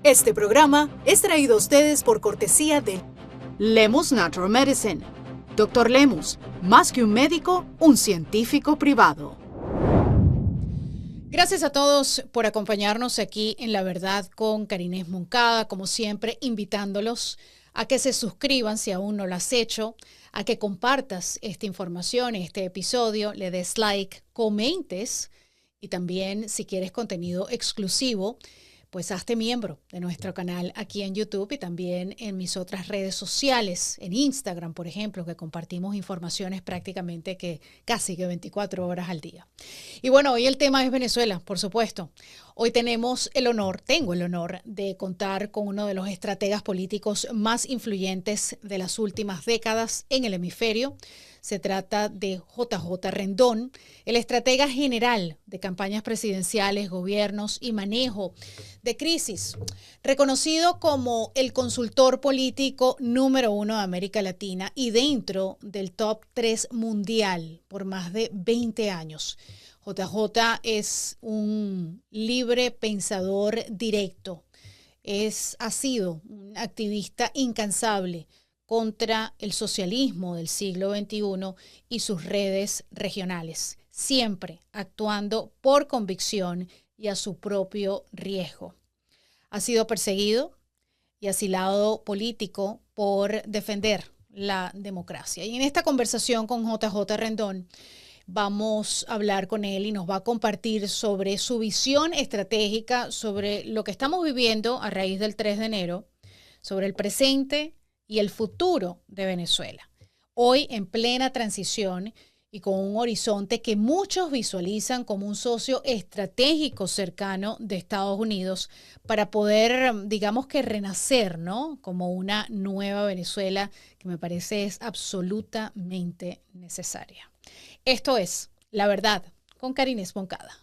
Este programa es traído a ustedes por cortesía de Lemus Natural Medicine. Dr. Lemus, más que un médico, un científico privado. Gracias a todos por acompañarnos aquí en La Verdad con Karines Moncada, como siempre, invitándolos a que se suscriban si aún no lo has hecho, a que compartas esta información, este episodio, le des like, comentes y también si quieres contenido exclusivo, pues hazte miembro de nuestro canal aquí en YouTube y también en mis otras redes sociales, en Instagram, por ejemplo, que compartimos informaciones prácticamente que casi que 24 horas al día. Y bueno, hoy el tema es Venezuela, por supuesto. Hoy tengo el honor de contar con uno de los estrategas políticos más influyentes de las últimas décadas en el hemisferio. Se trata de JJ Rendón, el estratega general de campañas presidenciales, gobiernos y manejo de crisis, reconocido como el consultor político número 1 de América Latina y dentro del top 3 mundial por más de 20 años. JJ es un libre pensador directo, ha sido un activista incansable contra el socialismo del siglo XXI y sus redes regionales, siempre actuando por convicción y a su propio riesgo. Ha sido perseguido y asilado político por defender la democracia. Y en esta conversación con JJ Rendón vamos a hablar con él y nos va a compartir sobre su visión estratégica, sobre lo que estamos viviendo a raíz del 3 de enero, sobre el presente y el futuro de Venezuela, hoy en plena transición y con un horizonte que muchos visualizan como un socio estratégico cercano de Estados Unidos para poder, digamos que renacer, ¿no? Como una nueva Venezuela que me parece es absolutamente necesaria. Esto es La Verdad con Karines Moncada.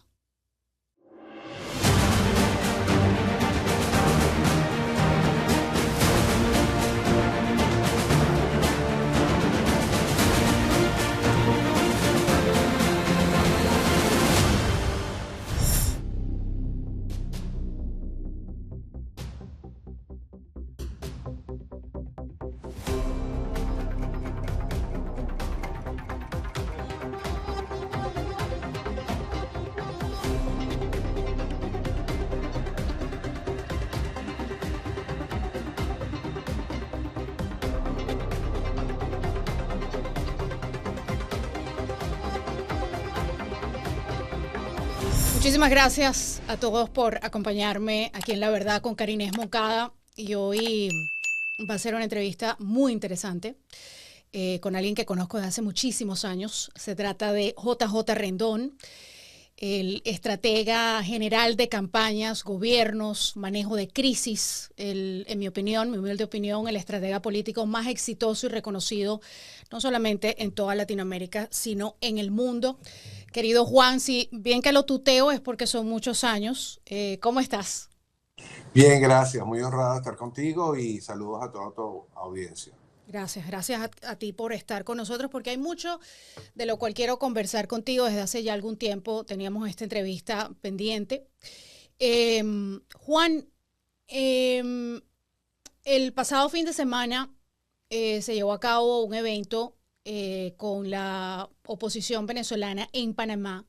Muchísimas gracias a todos por acompañarme aquí en La Verdad con Karines Moncada. Y hoy va a ser una entrevista muy interesante con alguien que conozco desde hace muchísimos años. Se trata de JJ Rendón, el estratega general de campañas, gobiernos, manejo de crisis, en mi opinión, mi humilde opinión, el estratega político más exitoso y reconocido, no solamente en toda Latinoamérica, sino en el mundo. Querido Juan, si bien que lo tuteo es porque son muchos años. ¿Cómo estás? Bien, gracias. Muy honrado de estar contigo y saludos a toda tu audiencia. Gracias a ti por estar con nosotros, porque hay mucho de lo cual quiero conversar contigo. Desde hace ya algún tiempo teníamos esta entrevista pendiente. Juan, el pasado fin de semana se llevó a cabo un evento con la oposición venezolana en Panamá,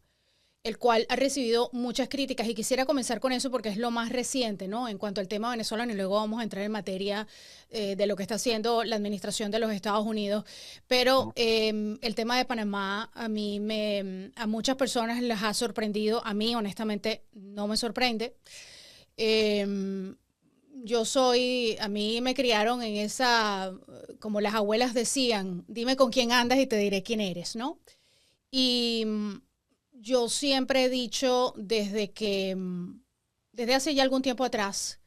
el cual ha recibido muchas críticas y quisiera comenzar con eso porque es lo más reciente, ¿no? En cuanto al tema venezolano y luego vamos a entrar en materia de lo que está haciendo la administración de los Estados Unidos. Pero el tema de Panamá a muchas personas les ha sorprendido. A mí, honestamente, no me sorprende. A mí me criaron en esa, como las abuelas decían, dime con quién andas y te diré quién eres, ¿no? Y yo siempre he dicho desde hace ya algún tiempo atrás,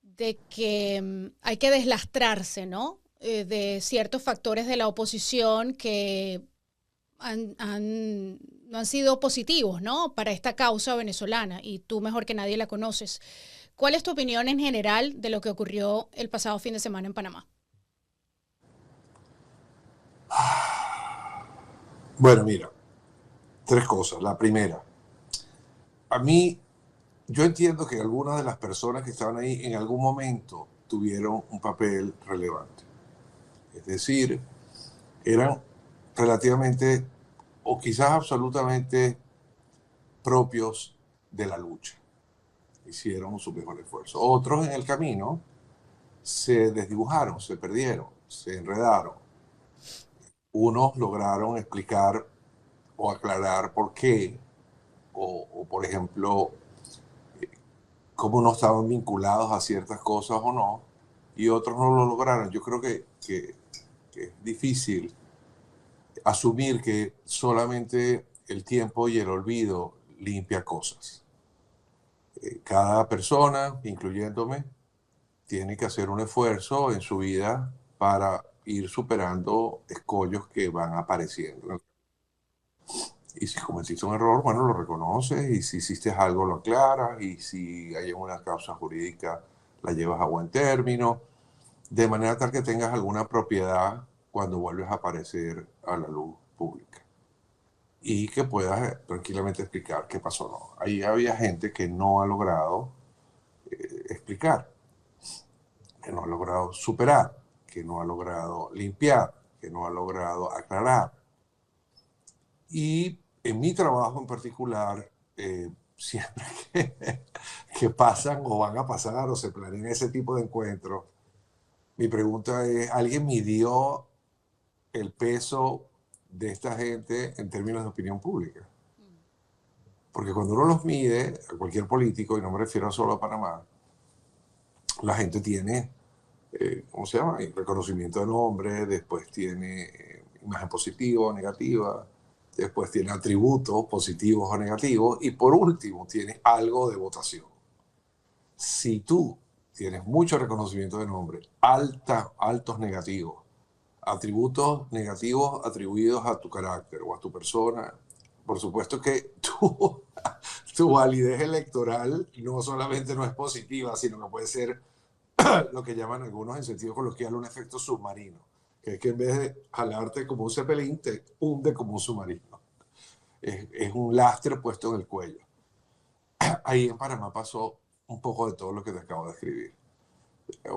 de que hay que deslastrarse, ¿no? De ciertos factores de la oposición que no han sido positivos, ¿no? Para esta causa venezolana, y tú mejor que nadie la conoces. ¿Cuál es tu opinión en general de lo que ocurrió el pasado fin de semana en Panamá? Bueno, mira, tres cosas. La primera, a mí yo entiendo que algunas de las personas que estaban ahí en algún momento tuvieron un papel relevante. Es decir, eran relativamente o quizás absolutamente propios de la lucha. Hicieron su mejor esfuerzo. Otros en el camino se desdibujaron, se perdieron, se enredaron. Unos lograron explicar o aclarar por qué, o por ejemplo, cómo no estaban vinculados a ciertas cosas o no, y otros no lo lograron. Yo creo que es difícil asumir que solamente el tiempo y el olvido limpia cosas. Cada persona, incluyéndome, tiene que hacer un esfuerzo en su vida para ir superando escollos que van apareciendo. Y si cometiste un error, bueno, lo reconoces, y si hiciste algo, lo aclaras, y si hay una causa jurídica, la llevas a buen término, de manera tal que tengas alguna propiedad cuando vuelves a aparecer a la luz pública. Y que puedas tranquilamente explicar qué pasó. No. Ahí había gente que no ha logrado explicar, que no ha logrado superar, que no ha logrado limpiar, que no ha logrado aclarar. Y en mi trabajo en particular, siempre que pasan o van a pasar o se planean ese tipo de encuentros, mi pregunta es, ¿alguien midió el peso de esta gente en términos de opinión pública? Porque cuando uno los mide, a cualquier político, y no me refiero solo a Panamá, la gente tiene, ¿cómo se llama? Reconocimiento de nombre, después tiene imagen positiva o negativa, después tiene atributos positivos o negativos, y por último tiene algo de votación. Si tú tienes mucho reconocimiento de nombre, altos negativos, atributos negativos atribuidos a tu carácter o a tu persona, por supuesto que tu validez electoral no solamente no es positiva, sino que puede ser lo que llaman algunos en sentido coloquial un efecto submarino, que es que en vez de jalarte como un cepelín, te hunde como un submarino. Es un lastre puesto en el cuello. Ahí en Panamá pasó un poco de todo lo que te acabo de escribir.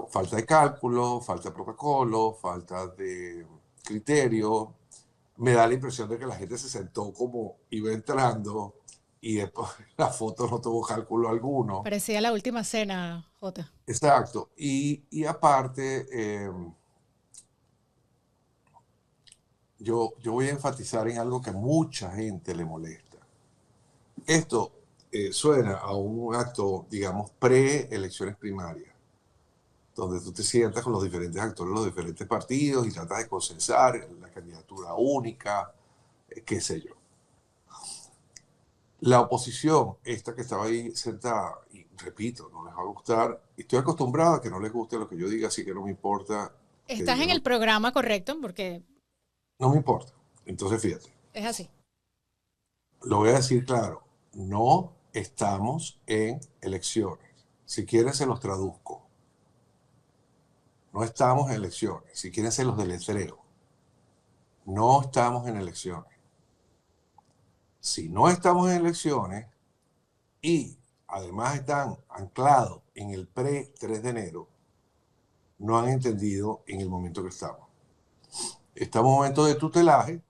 Falta de cálculo, falta de protocolo, falta de criterio. Me da la impresión de que la gente se sentó como iba entrando y después la foto no tuvo cálculo alguno. Parecía la última cena, Jota. Exacto. Y aparte, yo voy a enfatizar en algo que a mucha gente le molesta. Esto suena a un acto, digamos, pre-elecciones primarias, donde tú te sientas con los diferentes actores de los diferentes partidos y tratas de consensar la candidatura única, qué sé yo. La oposición, esta que estaba ahí sentada, y repito, no les va a gustar, estoy acostumbrado a que no les guste lo que yo diga, así que no me importa que Estás digan en el programa correcto porque no me importa. Entonces, fíjate, es así. lo voy a decir claro, no estamos en elecciones. Si quieren se los traduzco. No estamos en elecciones. Si quieren se los deletreo. No estamos en elecciones. Si no estamos en elecciones y además están anclados en el pre-3 de enero, no han entendido en el momento que estamos. Estamos en un momento de tutelaje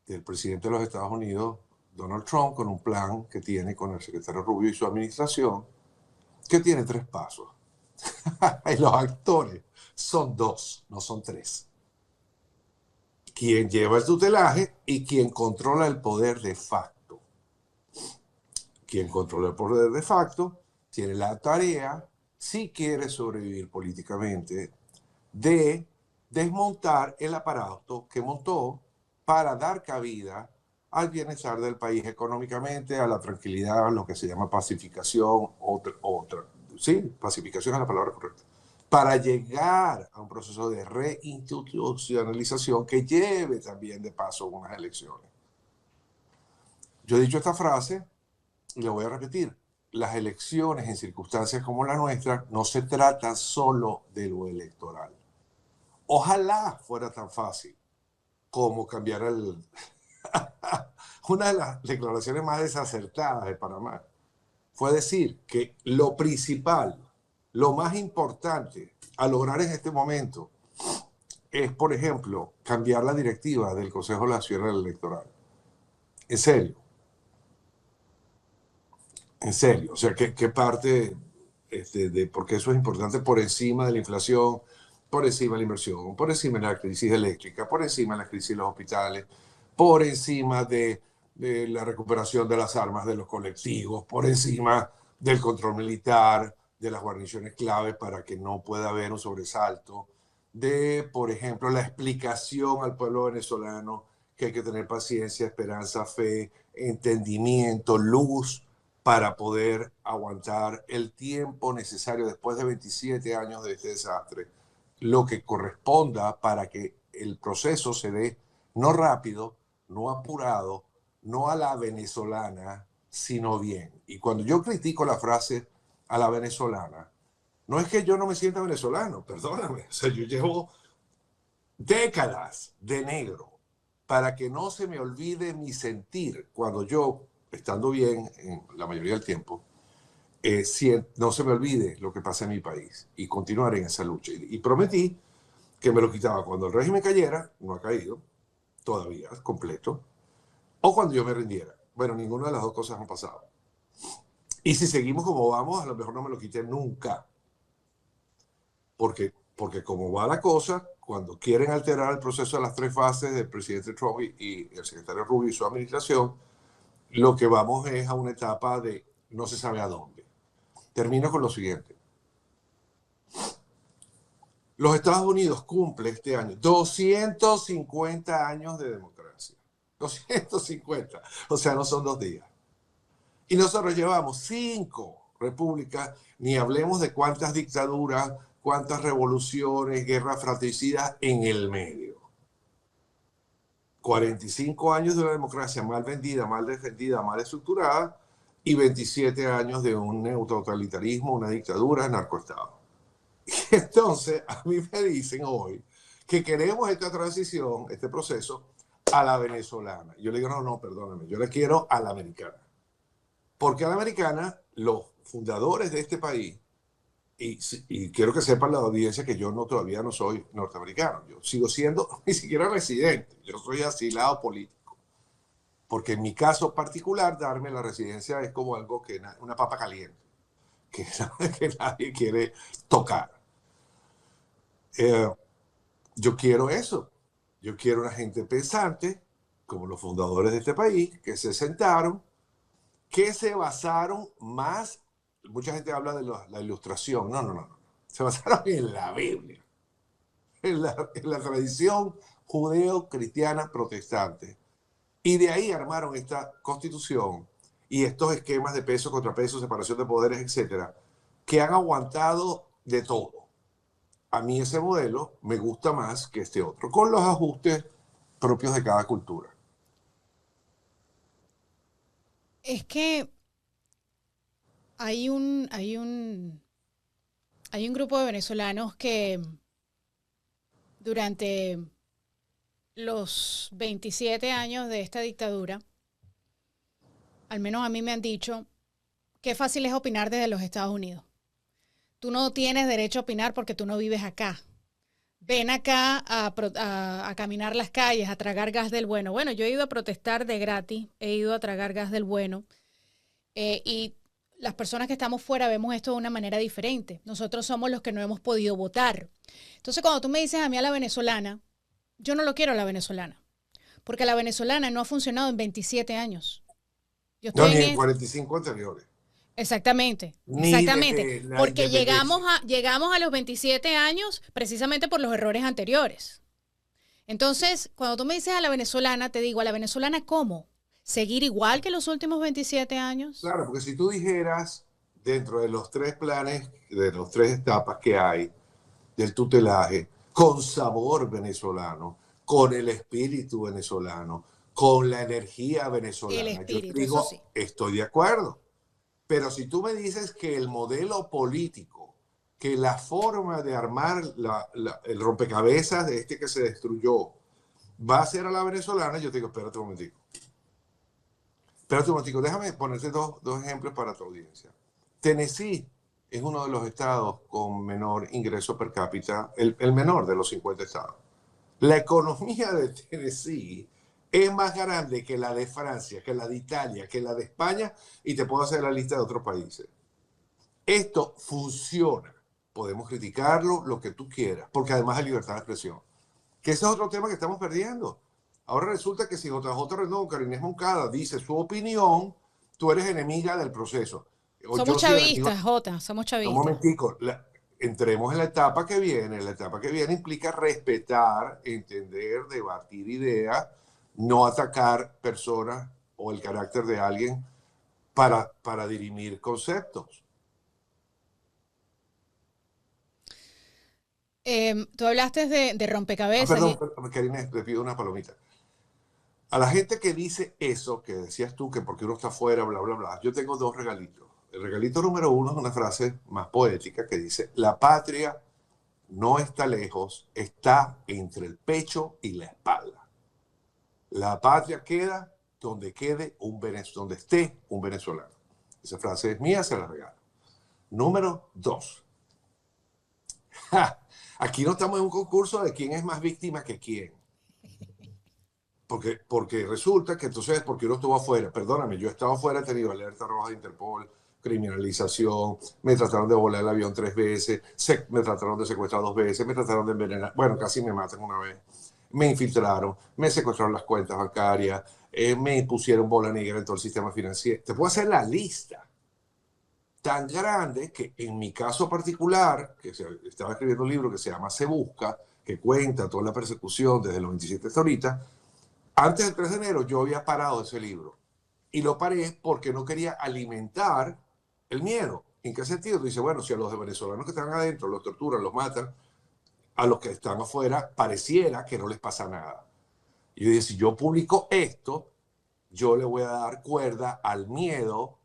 del presidente de los Estados Unidos, Donald Trump, con un plan que tiene con el secretario Rubio y su administración, que tiene 3 pasos. Y los actores son 2, no son 3. Quien lleva el tutelaje y quien controla el poder de facto. Quien controla el poder de facto tiene la tarea, si quiere sobrevivir políticamente, de desmontar el aparato que montó para dar cabida al bienestar del país económicamente, a la tranquilidad, a lo que se llama pacificación, sí, pacificación es la palabra correcta, para llegar a un proceso de reinstitucionalización que lleve también de paso unas elecciones. Yo he dicho esta frase y la voy a repetir. Las elecciones en circunstancias como la nuestra no se trata solo de lo electoral. Ojalá fuera tan fácil como cambiar una de las declaraciones más desacertadas de Panamá fue decir que lo principal, lo más importante a lograr en este momento es, por ejemplo, cambiar la directiva del Consejo Nacional Electoral. En serio. En serio. O sea, ¿qué parte porque eso es importante por encima de la inflación, por encima de la inversión, por encima de la crisis eléctrica, por encima de la crisis de los hospitales, por encima de la recuperación de las armas de los colectivos, por encima del control militar, de las guarniciones clave para que no pueda haber un sobresalto, de, por ejemplo, la explicación al pueblo venezolano que hay que tener paciencia, esperanza, fe, entendimiento, luz para poder aguantar el tiempo necesario después de 27 años de este desastre, lo que corresponda para que el proceso se dé no rápido, no apurado, no a la venezolana, sino bien. Y cuando yo critico la frase a la venezolana, no es que yo no me sienta venezolano, perdóname, o sea, yo llevo décadas de negro para que no se me olvide mi sentir cuando yo, estando bien en la mayoría del tiempo, no se me olvide lo que pasa en mi país y continuar en esa lucha. Y prometí que me lo quitaba cuando el régimen cayera, no ha caído todavía completo, o cuando yo me rindiera. Bueno, ninguna de las dos cosas han pasado. Y si seguimos como vamos, a lo mejor no me lo quité nunca. Porque como va la cosa, cuando quieren alterar el proceso de las tres fases del presidente Trump y el secretario Rubio y su administración, lo que vamos es a una etapa de no se sabe a dónde. Termino con lo siguiente. Los Estados Unidos cumple este año 250 años de democracia. 250. O sea, no son 2 días. Y nosotros llevamos 5 repúblicas, ni hablemos de cuántas dictaduras, cuántas revoluciones, guerras fratricidas en el medio. 45 años de una democracia mal vendida, mal defendida, mal estructurada, y 27 años de un neototalitarismo, una dictadura, narcoestado. Y entonces a mí me dicen hoy que queremos esta transición, este proceso, a la venezolana. Yo le digo, no, perdóname, yo le quiero a la americana. Porque a la americana, los fundadores de este país, y quiero que sepan la audiencia que yo todavía no soy norteamericano, yo sigo siendo ni siquiera residente, yo soy asilado político. Porque en mi caso particular, darme la residencia es como algo que una papa caliente, que nadie quiere tocar. Yo quiero eso. Yo quiero una gente pensante, como los fundadores de este país, que se sentaron, que se basaron más, mucha gente habla de la ilustración, no. Se basaron en la Biblia, en la tradición judeo-cristiana protestante. Y de ahí armaron esta constitución y estos esquemas de peso, contrapeso, separación de poderes, etcétera, que han aguantado de todo. A mí ese modelo me gusta más que este otro, con los ajustes propios de cada cultura. Es que hay un grupo de venezolanos que durante los 27 años de esta dictadura, al menos a mí me han dicho, qué fácil es opinar desde los Estados Unidos. Tú no tienes derecho a opinar porque tú no vives acá. Ven acá a caminar las calles, a tragar gas del bueno. Bueno, yo he ido a protestar de gratis, he ido a tragar gas del bueno. Y las personas que estamos fuera vemos esto de una manera diferente. Nosotros somos los que no hemos podido votar. Entonces, cuando tú me dices a mí a la venezolana, yo no lo quiero a la venezolana. Porque la venezolana no ha funcionado en 27 años. Yo estoy ni en 45 anteriores. Exactamente. Porque llegamos a los 27 años precisamente por los errores anteriores. Entonces, cuando tú me dices a la venezolana, te digo, ¿a la venezolana cómo? ¿Seguir igual que los últimos 27 años? Claro, porque si tú dijeras, dentro de los 3 planes, de las 3 etapas que hay del tutelaje, con sabor venezolano, con el espíritu venezolano, con la energía venezolana, yo te digo, sí, estoy de acuerdo. Pero si tú me dices que el modelo político, que la forma de armar el rompecabezas de este que se destruyó va a ser a la venezolana, yo te digo, espérate un momentico. Espérate un momentico, déjame ponerte dos ejemplos para tu audiencia. Tennessee es uno de los estados con menor ingreso per cápita, el menor de los 50 estados. La economía de Tennessee es más grande que la de Francia, que la de Italia, que la de España, y te puedo hacer la lista de otros países. Esto funciona. Podemos criticarlo, lo que tú quieras, porque además hay libertad de expresión. Que ese es otro tema que estamos perdiendo. Ahora resulta que si JJ Rendón, Karine Moncada, dice su opinión, tú eres enemiga del proceso. O Somos yo soy enemigo. chavistas, Jota, somos Un chavistas. momentico, entremos en la etapa que viene. La etapa que viene implica respetar, entender, debatir ideas, no atacar personas o el carácter de alguien para dirimir conceptos. Tú hablaste de rompecabezas. Perdón, Karine, te pido una palomita. A la gente que dice eso, que decías tú, que porque uno está afuera, bla, bla, bla, yo tengo dos regalitos. El regalito número uno es una frase más poética que dice, la patria no está lejos, está entre el pecho y la espalda. La patria queda donde quede donde esté un venezolano. Esa frase es mía, se la regalo. Número dos. Aquí no estamos en un concurso de quién es más víctima que quién. Porque resulta que entonces, porque uno estuvo afuera, perdóname, yo he estado afuera, he tenido alerta roja de Interpol, criminalización, me trataron de volar el avión 3 veces, me trataron de secuestrar 2 veces, me trataron de envenenar, bueno, casi me matan una vez, me infiltraron, me secuestraron las cuentas bancarias, me pusieron bola negra en todo el sistema financiero. Te puedo hacer la lista tan grande que en mi caso particular, que estaba escribiendo un libro que se llama Se Busca, que cuenta toda la persecución desde los 27 hasta ahorita. Antes del 3 de enero yo había parado ese libro y lo paré porque no quería alimentar el miedo. ¿En qué sentido? Tú dices, bueno, si a los venezolanos que están adentro los torturan, los matan, a los que están afuera pareciera que no les pasa nada. Y yo dije, si yo publico esto, yo le voy a dar cuerda al miedo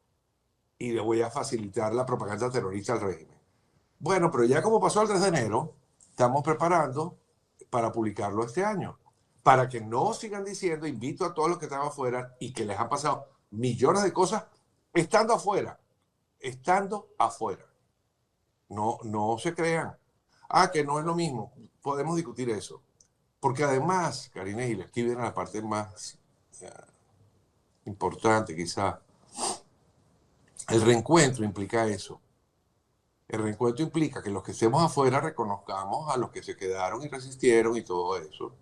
y le voy a facilitar la propaganda terrorista al régimen. Bueno, pero ya como pasó el 3 de enero, estamos preparando para publicarlo este año. Para que no sigan diciendo, invito a todos los que están afuera y que les han pasado millones de cosas estando afuera. Estando afuera. No se crean. Que no es lo mismo. Podemos discutir eso. Porque además, Karine, y aquí viene la parte más importante quizá, el reencuentro implica eso. El reencuentro implica que los que estemos afuera reconozcamos a los que se quedaron y resistieron y todo eso,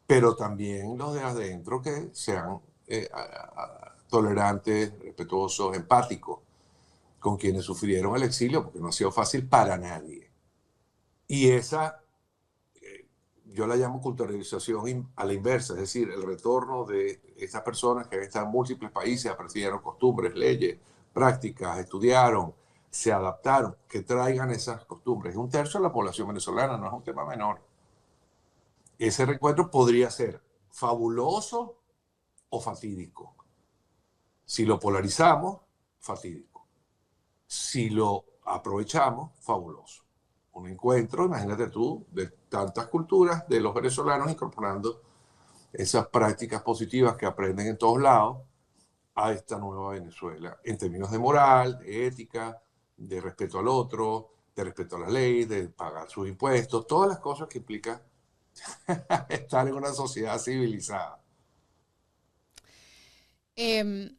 pero también los de adentro que sean tolerantes, respetuosos, empáticos con quienes sufrieron el exilio, porque no ha sido fácil para nadie. Y esa, yo la llamo culturalización a la inversa, es decir, el retorno de estas personas que están en múltiples países, aprendieron costumbres, leyes, prácticas, estudiaron, se adaptaron, que traigan esas costumbres. Es 1/3 de la población venezolana, no es un tema menor. Ese reencuentro podría ser fabuloso o fatídico. Si lo polarizamos, fatídico. Si lo aprovechamos, fabuloso. Un encuentro, imagínate tú, de tantas culturas de los venezolanos incorporando esas prácticas positivas que aprenden en todos lados a esta nueva Venezuela, en términos de moral, de ética, de respeto al otro, de respeto a la ley, de pagar sus impuestos, todas las cosas que implica estar en una sociedad civilizada.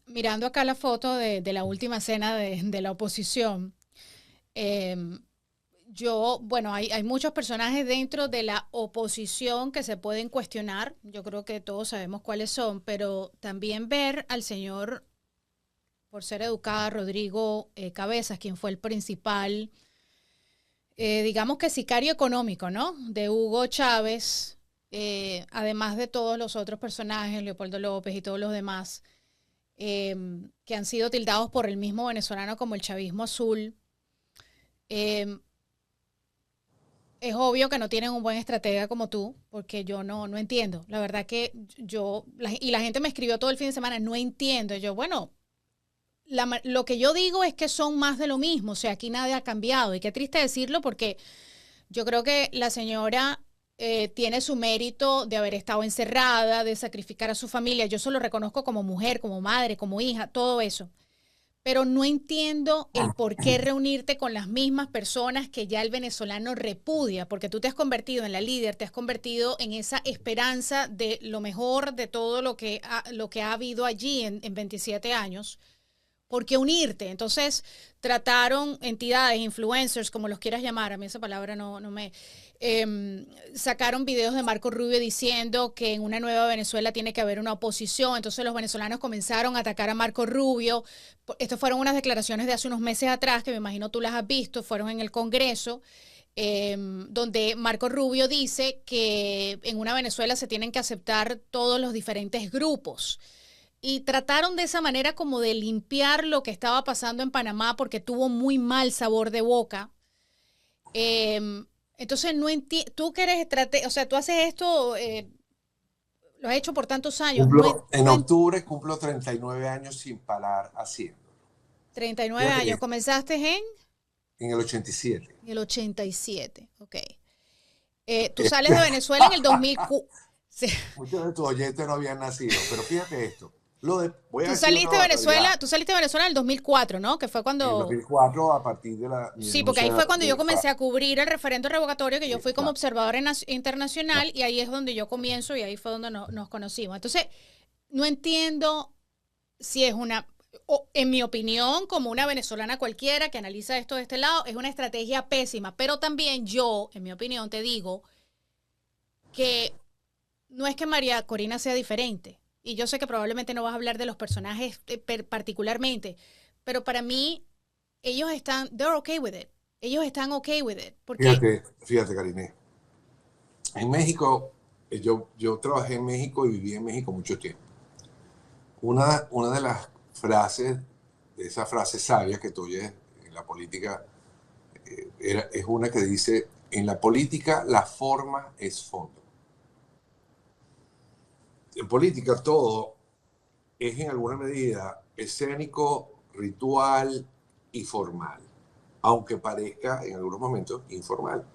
Mirando acá la foto de la última cena de la oposición, bueno, hay muchos personajes dentro de la oposición que se pueden cuestionar. Yo creo que todos sabemos cuáles son, pero también ver al señor, por ser educada, Rodrigo Cabezas, quien fue el principal, digamos que sicario económico, ¿no? De Hugo Chávez, además de todos los otros personajes, Leopoldo López y todos los demás, que han sido tildados por el mismo venezolano como el chavismo azul. Es obvio que no tienen un buen estratega como tú, porque yo no entiendo. La verdad que la gente me escribió todo el fin de semana, no entiendo. Yo, bueno, lo que yo digo es que son más de lo mismo, o sea, aquí nada ha cambiado. Y qué triste decirlo porque yo creo que la señora tiene su mérito de haber estado encerrada, de sacrificar a su familia. Yo eso lo reconozco como mujer, como madre, como hija, todo eso. Pero no entiendo el por qué reunirte con las mismas personas que ya el venezolano repudia, porque tú te has convertido en la líder, te has convertido en esa esperanza de lo mejor de todo lo que ha habido allí en 27 años. ¿Por qué unirte? Entonces trataron entidades, influencers, como los quieras llamar, a mí esa palabra no me... sacaron videos de Marco Rubio diciendo que en una nueva Venezuela tiene que haber una oposición. Entonces los venezolanos comenzaron a atacar a Marco Rubio. Estas fueron unas declaraciones de hace unos meses atrás, que me imagino tú las has visto, fueron en el Congreso, donde Marco Rubio dice que en una Venezuela se tienen que aceptar todos los diferentes grupos. Y trataron de esa manera como de limpiar lo que estaba pasando en Panamá, porque tuvo muy mal sabor de boca. Entonces, no tú que eres estratega, o sea, tú haces esto, lo has hecho por tantos años. En octubre cumplo 39 años sin parar haciéndolo. 39 años. ¿Comenzaste en el 87? En el 87, ok. Tú sales de Venezuela en el 2004. Sí. Muchos de tus oyentes no habían nacido, pero fíjate esto. Tú saliste de Venezuela en el 2004, ¿no? Que fue cuando... En el 2004, a partir de la... Sí, porque ahí fue cuando yo comencé a cubrir el referendo revocatorio, que yo fui como observadora internacional, y ahí es donde yo comienzo y ahí fue donde nos conocimos. Entonces, no entiendo si es en mi opinión, como una venezolana cualquiera que analiza esto de este lado, es una estrategia pésima. Pero también yo, en mi opinión, te digo que no es que María Corina sea diferente. Y yo sé que probablemente no vas a hablar de los personajes particularmente, pero para mí, they're okay with it. Ellos están okay with it. Porque... Fíjate, Karine. En México, yo trabajé en México y viví en México mucho tiempo. Una de las frases, de esas frases sabias que tú oyes en la política, es una que dice, en la política la forma es fondo. En política todo es en alguna medida escénico, ritual y formal, aunque parezca en algunos momentos informal.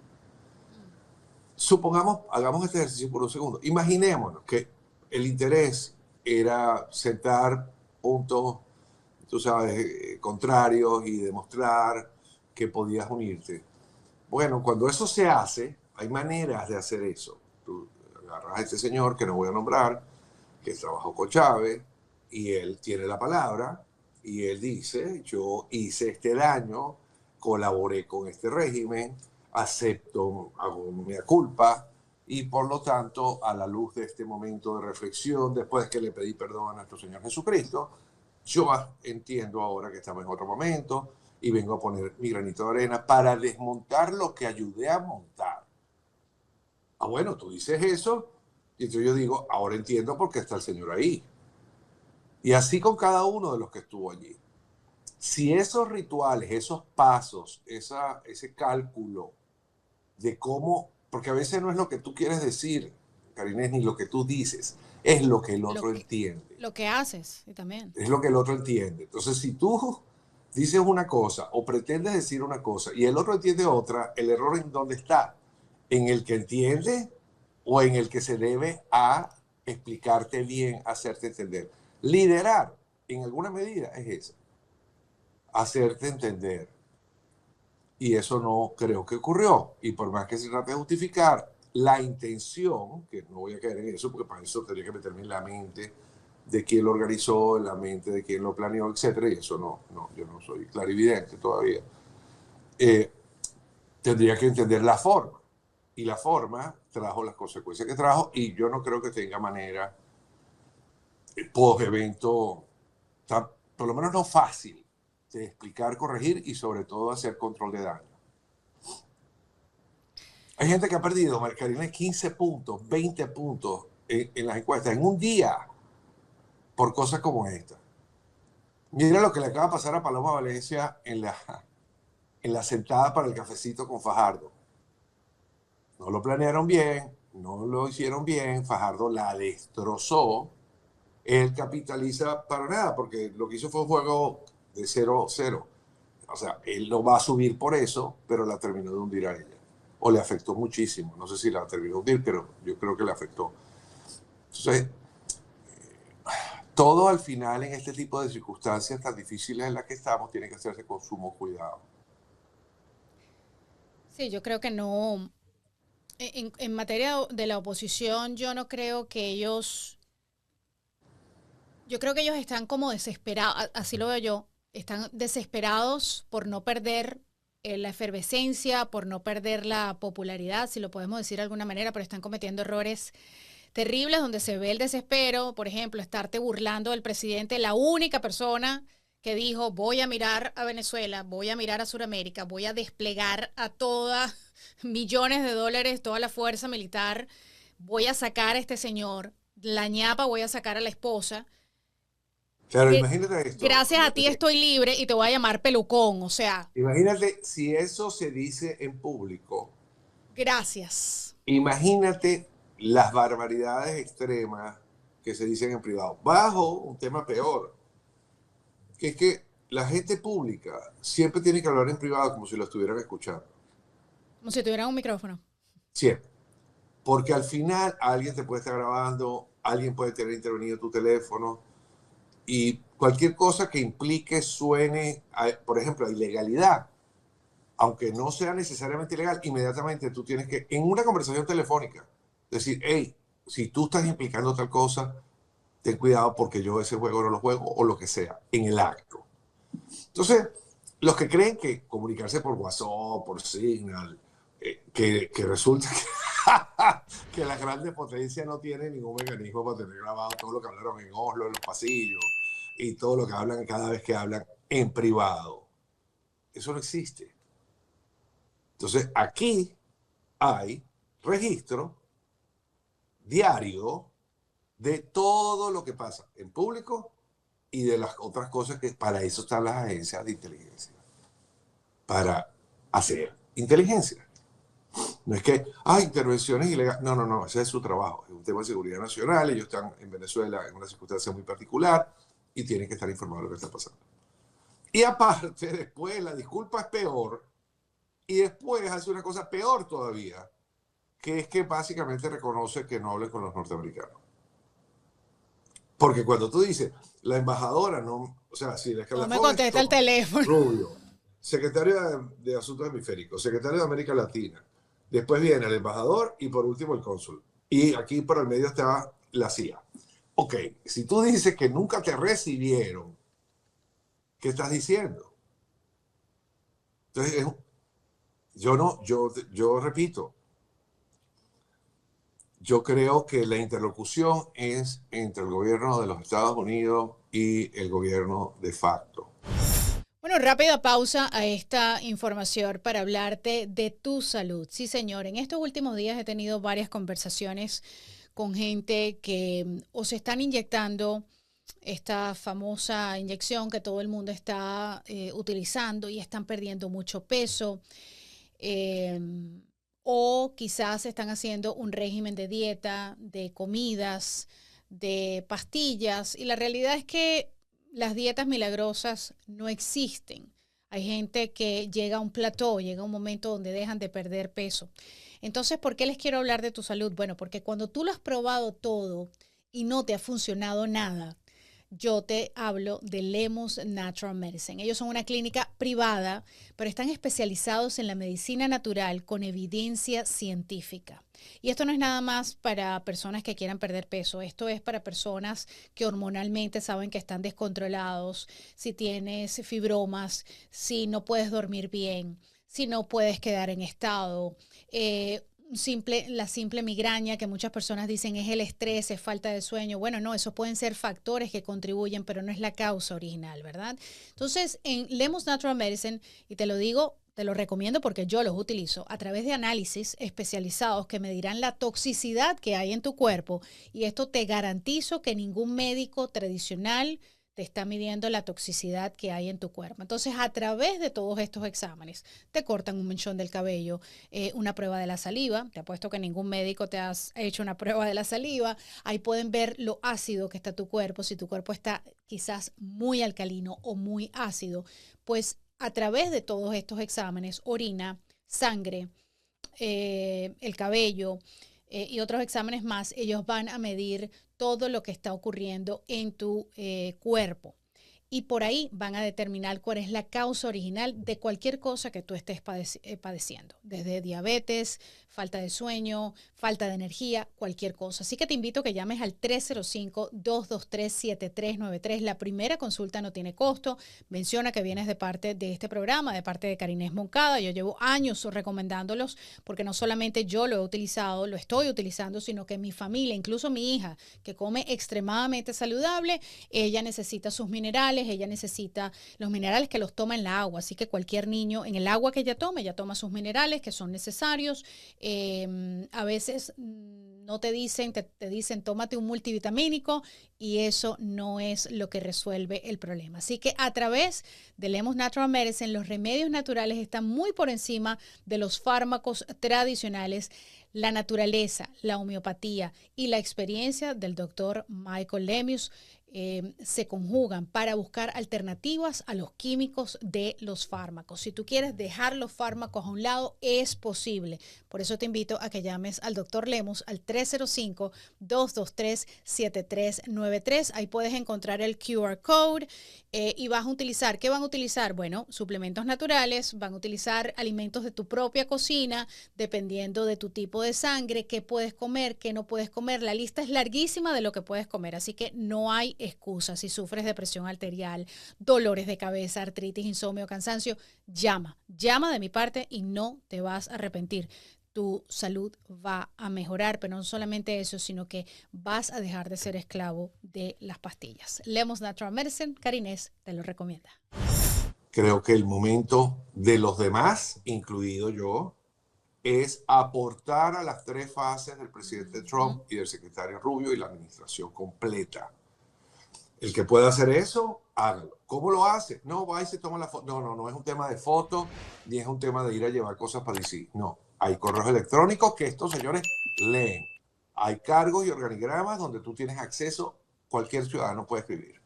Supongamos, hagamos este ejercicio por un segundo. Imaginémonos que el interés era sentar puntos, tú sabes, contrarios y demostrar que podías unirte. Bueno, cuando eso se hace, hay maneras de hacer eso. Tú agarras a este señor que no voy a nombrar, que trabajó con Chávez, y él tiene la palabra, y él dice, yo hice este daño, colaboré con este régimen, acepto, hago mi culpa, y por lo tanto, a la luz de este momento de reflexión, después que le pedí perdón a nuestro Señor Jesucristo, yo entiendo ahora que estamos en otro momento, y vengo a poner mi granito de arena para desmontar lo que ayudé a montar. Ah, bueno, tú dices eso, y entonces yo digo, ahora entiendo por qué está el Señor ahí. Y así con cada uno de los que estuvo allí. Si esos rituales, esos pasos, ese cálculo de cómo, porque a veces no es lo que tú quieres decir, Karine, ni lo que tú dices, es lo que el otro entiende. Lo que haces, y también. Es lo que el otro entiende. Entonces, si tú dices una cosa o pretendes decir una cosa y el otro entiende otra, ¿el error en dónde está? ¿En el que entiende o en el que se debe a explicarte bien, hacerte entender? Liderar, en alguna medida, es eso. Hacerte entender. Y eso no creo que ocurrió. Y por más que se trate de justificar la intención, que no voy a caer en eso, porque para eso tendría que meterme en la mente de quién lo organizó, en la mente de quién lo planeó, etcétera, y eso no, yo no soy clarividente todavía. Tendría que entender la forma. Y la forma trajo las consecuencias que trajo, y yo no creo que tenga manera post-evento, por lo menos no fácil, de explicar, corregir y sobre todo hacer control de daño. Hay gente que ha perdido, Karine, 15 puntos, 20 puntos en las encuestas en un día por cosas como esta. Mira lo que le acaba de pasar a Paloma Valencia en la sentada para el cafecito con Fajardo. No lo planearon bien, no lo hicieron bien, Fajardo la destrozó. Él capitaliza para nada, porque lo que hizo fue un juego de 0-0. O sea, él no va a subir por eso, pero la terminó de hundir a ella. o le afectó muchísimo. No sé si la terminó de hundir, pero yo creo que le afectó. Entonces, todo al final en este tipo de circunstancias tan difíciles en las que estamos tiene que hacerse con sumo cuidado. Sí, yo creo que no. En materia de la oposición, yo no creo que ellos. Yo creo que ellos están como desesperados, así lo veo yo, están desesperados por no perder la efervescencia, por no perder la popularidad, si lo podemos decir de alguna manera, pero están cometiendo errores terribles donde se ve el desespero, por ejemplo, estarte burlando del presidente, la única persona que dijo voy a mirar a Venezuela, voy a mirar a Sudamérica, voy a desplegar a toda millones de dólares, toda la fuerza militar, voy a sacar a este señor, la ñapa voy a sacar a la esposa. Claro, imagínate esto. Gracias a ti estoy libre y te voy a llamar pelucón, o sea. Imagínate si eso se dice en público. Gracias. Imagínate las barbaridades extremas que se dicen en privado. Bajo un tema peor, que es que la gente pública siempre tiene que hablar en privado como si lo estuvieran escuchando. Como si tuvieran un micrófono. Siempre. Porque al final alguien te puede estar grabando, alguien puede tener intervenido tu teléfono y cualquier cosa que implique, suene, por ejemplo, a ilegalidad, aunque no sea necesariamente ilegal, inmediatamente tú tienes que, en una conversación telefónica, decir, hey, si tú estás implicando tal cosa, ten cuidado porque yo ese juego no lo juego o lo que sea, en el acto. Entonces, los que creen que comunicarse por WhatsApp, por Signal, que resulta que las grandes potencias no tienen ningún mecanismo para tener grabado todo lo que hablaron en Oslo, en los pasillos, y todo lo que hablan cada vez que hablan en privado. Eso no existe. Entonces, aquí hay registro diario de todo lo que pasa en público y de las otras cosas que para eso están las agencias de inteligencia. Para hacer inteligencia. No es que, intervenciones ilegales. No, no, no, ese es su trabajo. Es un tema de seguridad nacional. Ellos están en Venezuela en una circunstancia muy particular y tienen que estar informados de lo que está pasando. Y aparte, después, la disculpa es peor y después hace una cosa peor todavía, que es que básicamente reconoce que no hable con los norteamericanos. Porque cuando tú dices, la embajadora no, o sea, si es que No me contesta el teléfono. Rubio, secretario de Asuntos Hemisféricos, secretario de América Latina, después viene el embajador y por último el cónsul. Y aquí por el medio está la CIA. Ok, si tú dices que nunca te recibieron, ¿qué estás diciendo? Entonces, yo repito, yo creo que la interlocución es entre el gobierno de los Estados Unidos y el gobierno de facto. Bueno, rápida pausa a esta información para hablarte de tu salud. Sí, señor, en estos últimos días he tenido varias conversaciones con gente que o se están inyectando esta famosa inyección que todo el mundo está utilizando y están perdiendo mucho peso. O quizás están haciendo un régimen de dieta, de comidas, de pastillas. Y la realidad es que las dietas milagrosas no existen. Hay gente que llega a un plató, llega a un momento donde dejan de perder peso. Entonces, ¿por qué les quiero hablar de tu salud? Bueno, porque cuando tú lo has probado todo y no te ha funcionado nada, yo te hablo de Lemus Natural Medicine. Ellos son una clínica privada, pero están especializados en la medicina natural con evidencia científica. Y esto no es nada más para personas que quieran perder peso, esto es para personas que hormonalmente saben que están descontrolados, si tienes fibromas, si no puedes dormir bien, si no puedes quedar en estado, la simple migraña que muchas personas dicen es el estrés, es falta de sueño. Bueno, no, esos pueden ser factores que contribuyen, pero no es la causa original, ¿verdad? Entonces, en Lemus Natural Medicine, y te lo digo, te lo recomiendo porque yo los utilizo a través de análisis especializados que medirán la toxicidad que hay en tu cuerpo y esto te garantizo que ningún médico tradicional te está midiendo la toxicidad que hay en tu cuerpo. Entonces, a través de todos estos exámenes, te cortan un mechón del cabello, una prueba de la saliva. Te apuesto que ningún médico te ha hecho una prueba de la saliva. Ahí pueden ver lo ácido que está tu cuerpo. Si tu cuerpo está quizás muy alcalino o muy ácido, pues a través de todos estos exámenes, orina, sangre, el cabello y otros exámenes más, ellos van a medir todo lo que está ocurriendo en tu cuerpo. Y por ahí van a determinar cuál es la causa original de cualquier cosa que tú estés padeciendo, desde diabetes, falta de sueño, falta de energía, cualquier cosa. Así que te invito a que llames al 305-223-7393. La primera consulta no tiene costo. Menciona que vienes de parte de este programa, de parte de Karines Moncada. Yo llevo años recomendándolos porque no solamente yo lo he utilizado, lo estoy utilizando, sino que mi familia, incluso mi hija, que come extremadamente saludable, ella necesita sus minerales, ella necesita los minerales que los toma en la agua. Así que cualquier niño, en el agua que ella toma sus minerales que son necesarios. A veces no te dicen, te dicen tómate un multivitamínico y eso no es lo que resuelve el problema. Así que a través de Lemos Natural Medicine, los remedios naturales están muy por encima de los fármacos tradicionales. La naturaleza, la homeopatía y la experiencia del doctor Michael Lemius se conjugan para buscar alternativas a los químicos de los fármacos. Si tú quieres dejar los fármacos a un lado, es posible. Por eso te invito a que llames al doctor Lemius al 305-223-7393. Ahí puedes encontrar el QR code y vas a utilizar, ¿qué van a utilizar? Bueno, suplementos naturales, van a utilizar alimentos de tu propia cocina, dependiendo de tu tipo de sangre, qué puedes comer, qué no puedes comer. La lista es larguísima de lo que puedes comer, así que no hay excusa. Si sufres de presión arterial, dolores de cabeza, artritis, insomnio, cansancio, llama de mi parte y no te vas a arrepentir. Tu salud va a mejorar, pero no solamente eso, sino que vas a dejar de ser esclavo de las pastillas. Lemos Natural Medicine, Karines te lo recomienda. Creo que el momento de los demás, incluido yo, es aportar a las 3 fases del presidente Trump y del secretario Rubio y la administración completa. El que pueda hacer eso, hágalo. ¿Cómo lo hace? No, va y se toma la foto. No es un tema de foto, ni es un tema de ir a llevar cosas para decir. No, hay correos electrónicos que estos señores leen. Hay cargos y organigramas donde tú tienes acceso, cualquier ciudadano puede escribir.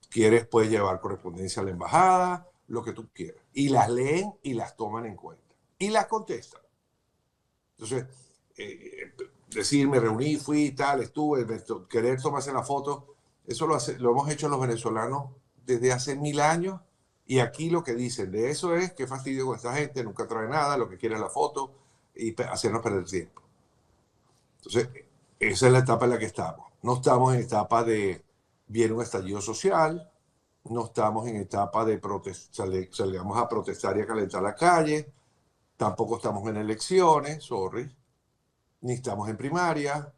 Quieres, puedes llevar correspondencia a la embajada, lo que tú quieras. Y las leen y las toman en cuenta. Y las contestan. Entonces, decir, me reuní, fui y tal, estuve, querer tomarse la foto, eso lo hemos hecho los venezolanos desde hace 1000 años. Y aquí lo que dicen de eso es que fastidio con esta gente, nunca trae nada, lo que quiere es la foto y hacernos perder tiempo. Entonces, esa es la etapa en la que estamos. No estamos en etapa de viene un estallido social, no estamos en etapa de salgamos a protestar y a calentar la calle, tampoco estamos en elecciones, sorry, ni estamos en primaria,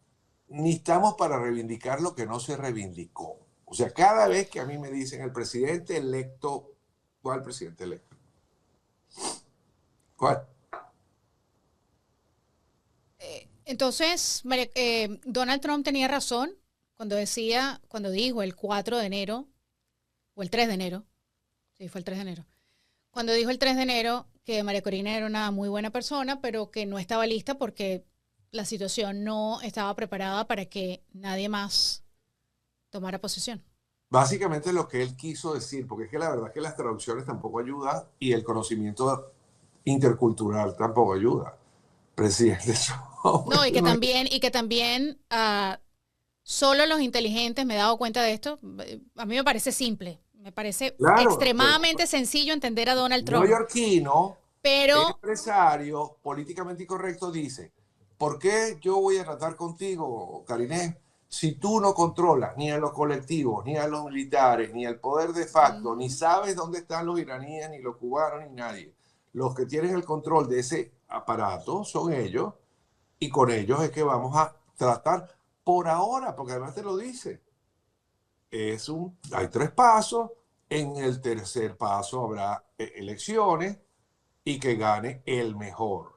ni estamos para reivindicar lo que no se reivindicó. O sea, cada vez que a mí me dicen el presidente electo, ¿cuál presidente electo? ¿Cuál? Entonces, Donald Trump tenía razón cuando dijo el 4 de enero, o el 3 de enero, sí, fue el 3 de enero, cuando dijo el 3 de enero que María Corina era una muy buena persona, pero que no estaba lista porque la situación no estaba preparada para que nadie más tomara posesión. Básicamente lo que él quiso decir, porque es que la verdad es que las traducciones tampoco ayudan y el conocimiento intercultural tampoco ayuda. Presidente No, y que también solo los inteligentes, me he dado cuenta de esto, a mí me parece simple, me parece extremadamente sencillo entender a Donald Trump. Neoyorquino, pero empresario, políticamente incorrecto, dice, ¿por qué yo voy a tratar contigo, Karines, si tú no controlas ni a los colectivos, ni a los militares, ni al poder de facto, ni sabes dónde están los iraníes, ni los cubanos, ni nadie? Los que tienen el control de ese aparato son ellos, y con ellos es que vamos a tratar por ahora, porque además te lo dice. Hay 3 pasos, en el tercer paso habrá elecciones y que gane el mejor.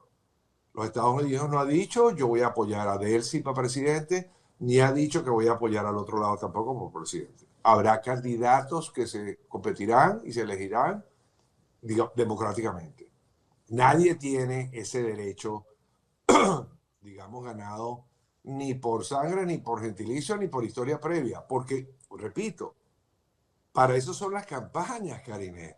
Los Estados Unidos no ha dicho yo voy a apoyar a Delcy para presidente, ni ha dicho que voy a apoyar al otro lado tampoco como presidente. Habrá candidatos que se competirán y se elegirán democráticamente. Nadie tiene ese derecho, digamos, ganado ni por sangre, ni por gentilicio, ni por historia previa. Porque, repito, para eso son las campañas, Karine.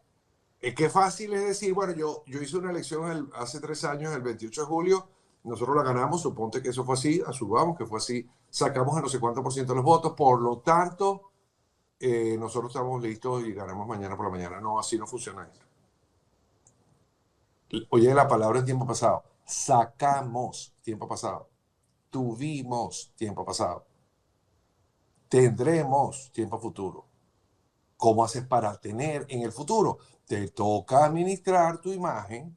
Es que fácil es decir, bueno, yo hice una elección hace 3 años, el 28 de julio, nosotros la ganamos, suponte que eso fue así, asumamos que fue así, sacamos el no sé cuánto por ciento de los votos, por lo tanto, nosotros estamos listos y ganamos mañana por la mañana. No, así no funciona esto. Oye la palabra en tiempo pasado. Sacamos tiempo pasado. Tuvimos tiempo pasado. Tendremos tiempo futuro. ¿Cómo haces para tener en el futuro? Te toca administrar tu imagen,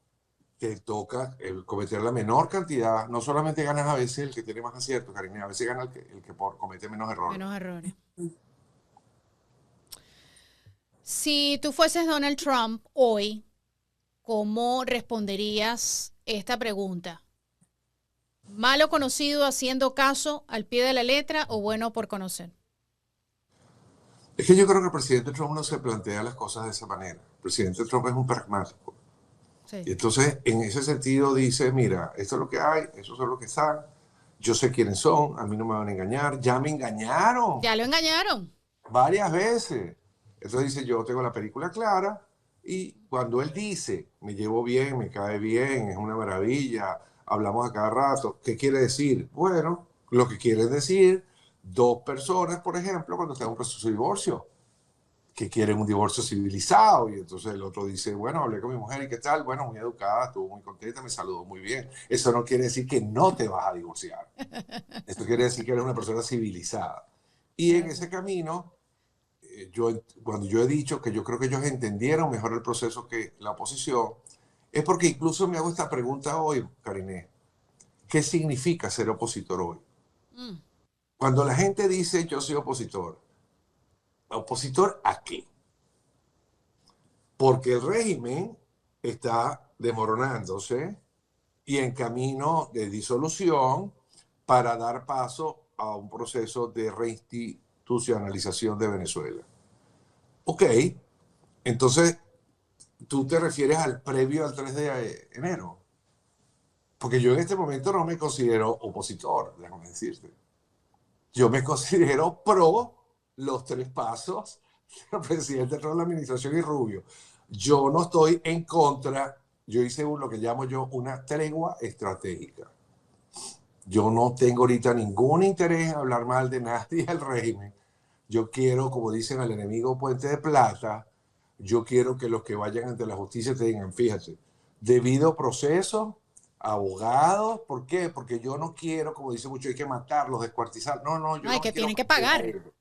te toca cometer la menor cantidad. No solamente ganas a veces el que tiene más aciertos, Karine, a veces gana el que comete menos errores. Menos errores. Si tú fueses Donald Trump hoy, ¿cómo responderías esta pregunta? ¿Malo conocido haciendo caso al pie de la letra o bueno por conocer? Es que yo creo que el presidente Trump no se plantea las cosas de esa manera. El presidente Trump es un pragmático. Sí. Y entonces, en ese sentido, dice, mira, esto es lo que hay, esos son los que están, yo sé quiénes son, a mí no me van a engañar, ya me engañaron. Ya lo engañaron. Varias veces. Entonces dice, yo tengo la película clara y cuando él dice, me llevo bien, me cae bien, es una maravilla, hablamos a cada rato, ¿qué quiere decir? Bueno, lo que quiere decir dos personas, por ejemplo, cuando están en un proceso de divorcio, que quieren un divorcio civilizado, y entonces el otro dice, bueno, hablé con mi mujer y qué tal, bueno, muy educada, estuvo muy contenta, me saludó muy bien. Eso no quiere decir que no te vas a divorciar. Esto quiere decir que eres una persona civilizada. Y en ese camino, cuando yo he dicho que yo creo que ellos entendieron mejor el proceso que la oposición, es porque incluso me hago esta pregunta hoy, Karine, ¿qué significa ser opositor hoy? Cuando la gente dice yo soy opositor, ¿opositor a qué? Porque el régimen está desmoronándose y en camino de disolución para dar paso a un proceso de reinstitucionalización de Venezuela. Ok, entonces tú te refieres al previo al 3 de enero. Porque yo en este momento no me considero opositor, déjame decirte. Yo me considero pro los 3 pasos del presidente Trump, la administración y Rubio. Yo no estoy en contra, yo hice lo que llamo yo una tregua estratégica. Yo no tengo ahorita ningún interés en hablar mal de nadie del régimen. Yo quiero, como dicen al enemigo puente de plata, yo quiero que los que vayan ante la justicia tengan, fíjate, debido proceso, abogados. ¿Por qué? Porque yo no quiero, como dice mucho, hay que matarlos, descuartizar. No, yo No, hay no me que quiero tienen que parecer a pagar. ellos.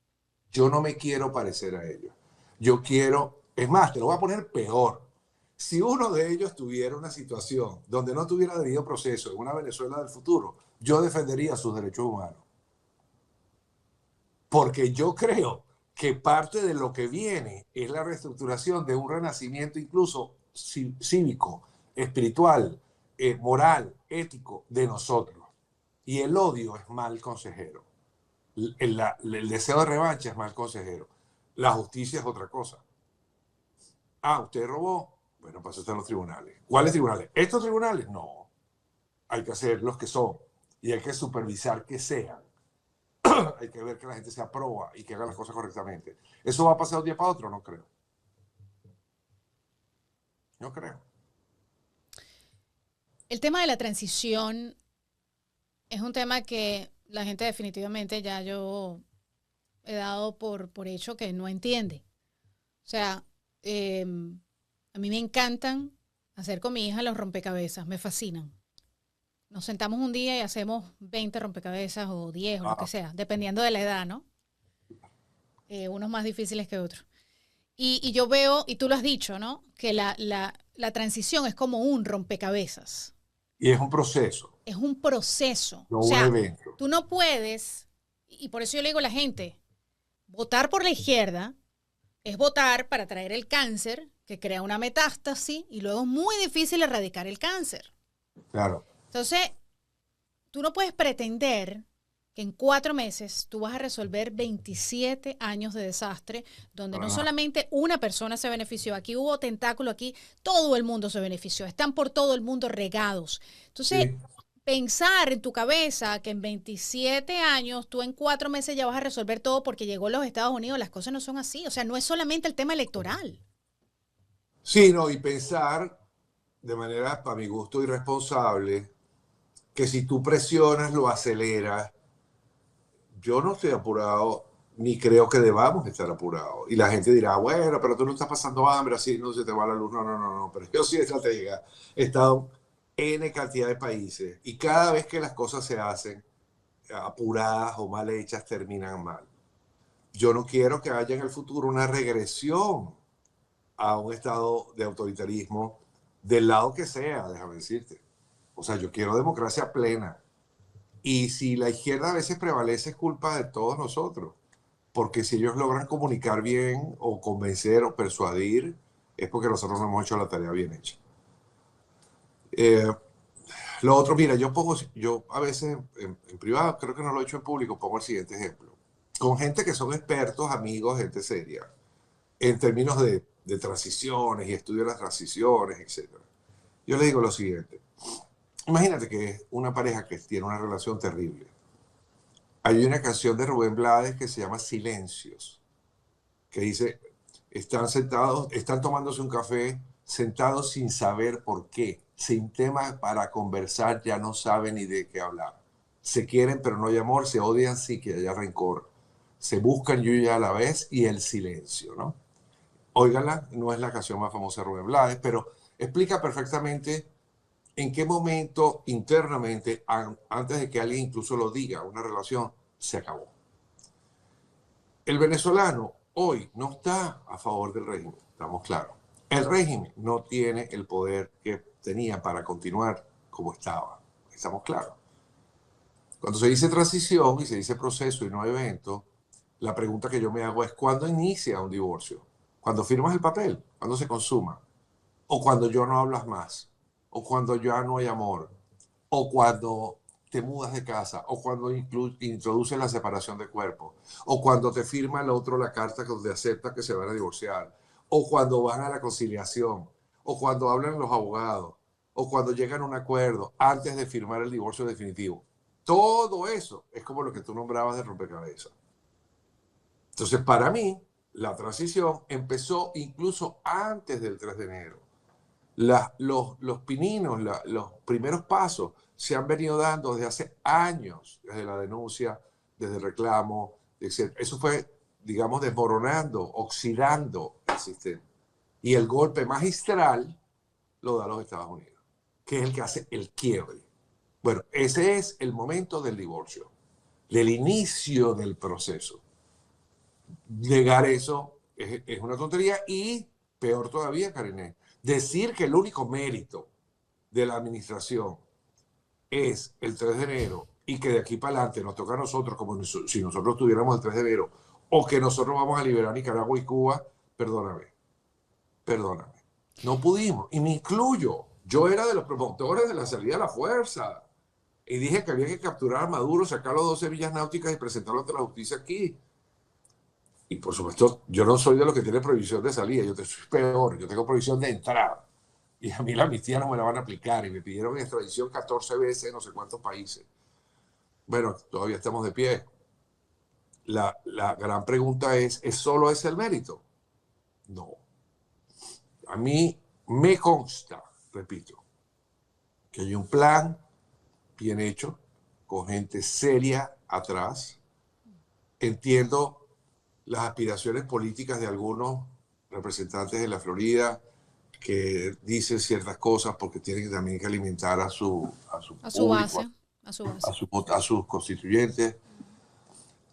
Yo no me quiero parecer a ellos. Yo quiero, es más, te lo voy a poner peor. Si uno de ellos tuviera una situación donde no tuviera debido proceso en una Venezuela del futuro, yo defendería sus derechos humanos. Porque yo creo que parte de lo que viene es la reestructuración de un renacimiento incluso cívico, espiritual, moral, ético de nosotros. Y el odio es mal consejero. El deseo de revancha es mal consejero. La justicia es otra cosa. Ah, usted robó. Bueno, pues eso está en los tribunales. ¿Cuáles tribunales? ¿Estos tribunales? No. Hay que hacer los que son. Y hay que supervisar que sean. Hay que ver que la gente se aproba y que haga las cosas correctamente. ¿Eso va a pasar de un día para otro? No creo. No creo. El tema de la transición es un tema que la gente definitivamente ya yo he dado por hecho que no entiende. O sea, a mí me encantan hacer con mi hija los rompecabezas, me fascinan. Nos sentamos un día y hacemos 20 rompecabezas o 10 o lo que sea, dependiendo de la edad, ¿no? Unos más difíciles que otros. Y yo veo, y tú lo has dicho, ¿no? Que la transición es como un rompecabezas. Y es un proceso. Es un proceso. No o sea, un evento. Tú no puedes, y por eso yo le digo a la gente, votar por la izquierda es votar para traer el cáncer, que crea una metástasis, y luego es muy difícil erradicar el cáncer. Claro. Entonces, tú no puedes pretender que en 4 meses tú vas a resolver 27 años de desastre, donde no solamente una persona se benefició, aquí hubo tentáculo, aquí todo el mundo se benefició, están por todo el mundo regados. Entonces, sí, pensar en tu cabeza que en 27 años, tú en 4 meses ya vas a resolver todo porque llegó a los Estados Unidos, las cosas no son así. O sea, no es solamente el tema electoral. Sí, no, y pensar de manera, para mi gusto, irresponsable, que si tú presionas, lo aceleras. Yo no estoy apurado, ni creo que debamos estar apurados. Y la gente dirá, bueno, pero tú no estás pasando hambre, así no se te va la luz. No, no, no, no. Pero yo sí, estratega, he estado en N cantidad de países y cada vez que las cosas se hacen apuradas o mal hechas, terminan mal. Yo no quiero que haya en el futuro una regresión a un estado de autoritarismo del lado que sea, déjame decirte. O sea, yo quiero democracia plena. Y si la izquierda a veces prevalece es culpa de todos nosotros, porque si ellos logran comunicar bien o convencer o persuadir, es porque nosotros no hemos hecho la tarea bien hecha. Eh, lo otro, mira, yo a veces en privado, creo que no lo he hecho en público, pongo el siguiente ejemplo. Con gente que son expertos, amigos, gente seria, en términos de transiciones y estudio de las transiciones, etc. Yo les digo lo siguiente. Imagínate que es una pareja que tiene una relación terrible. Hay una canción de Rubén Blades que se llama Silencios, que dice, están sentados, están tomándose un café, sentados sin saber por qué, sin tema para conversar, ya no saben ni de qué hablar. Se quieren, pero no hay amor, se odian, sí que haya rencor. Se buscan y huyen a la vez y el silencio, ¿no? Óigala, no es la canción más famosa de Rubén Blades, pero explica perfectamente en qué momento internamente, antes de que alguien incluso lo diga, una relación se acabó. El venezolano hoy no está a favor del régimen, estamos claros. El régimen no tiene el poder que tenía para continuar como estaba, estamos claros. Cuando se dice transición y se dice proceso y no evento, la pregunta que yo me hago es ¿cuándo inicia un divorcio? ¿Cuando firmas el papel? ¿Cuándo se consuma? ¿O cuando yo no hablas más? ¿O cuando ya no hay amor? ¿O cuando te mudas de casa? ¿O cuando introduces la separación de cuerpos? ¿O cuando te firma el otro la carta donde acepta que se van a divorciar? ¿O cuando van a la conciliación? ¿O cuando hablan los abogados? ¿O cuando llegan a un acuerdo antes de firmar el divorcio definitivo? Todo eso es como lo que tú nombrabas de rompecabezas. Entonces, para mí, la transición empezó incluso antes del 3 de enero. Los pininos, los primeros pasos se han venido dando desde hace años, desde la denuncia, desde el reclamo, etc. Eso fue, digamos, desmoronando, oxidando el sistema. Y el golpe magistral lo da los Estados Unidos, que es el que hace el quiebre. Bueno, ese es el momento del divorcio, del inicio del proceso. Negar eso es una tontería y peor todavía, Karen, decir que el único mérito de la administración es el 3 de enero y que de aquí para adelante nos toca a nosotros como si nosotros tuviéramos el 3 de enero o que nosotros vamos a liberar Nicaragua y Cuba, perdóname, perdóname. No pudimos, y me incluyo. Yo era de los promotores de la salida a la fuerza y dije que había que capturar a Maduro, sacar los 12 villas náuticas y presentarlo ante la justicia aquí. Y por supuesto, yo no soy de los que tiene prohibición de salida, yo soy peor, yo tengo prohibición de entrada. Y a mí la amnistía no me la van a aplicar y me pidieron extradición 14 veces en no sé cuántos países. Bueno, todavía estamos de pie. La gran pregunta ¿es solo ese el mérito? No. A mí me consta, repito, que hay un plan bien hecho, con gente seria atrás. Entiendo las aspiraciones políticas de algunos representantes de la Florida que dicen ciertas cosas porque tienen también que alimentar a su A su público, base, a su base. a sus constituyentes.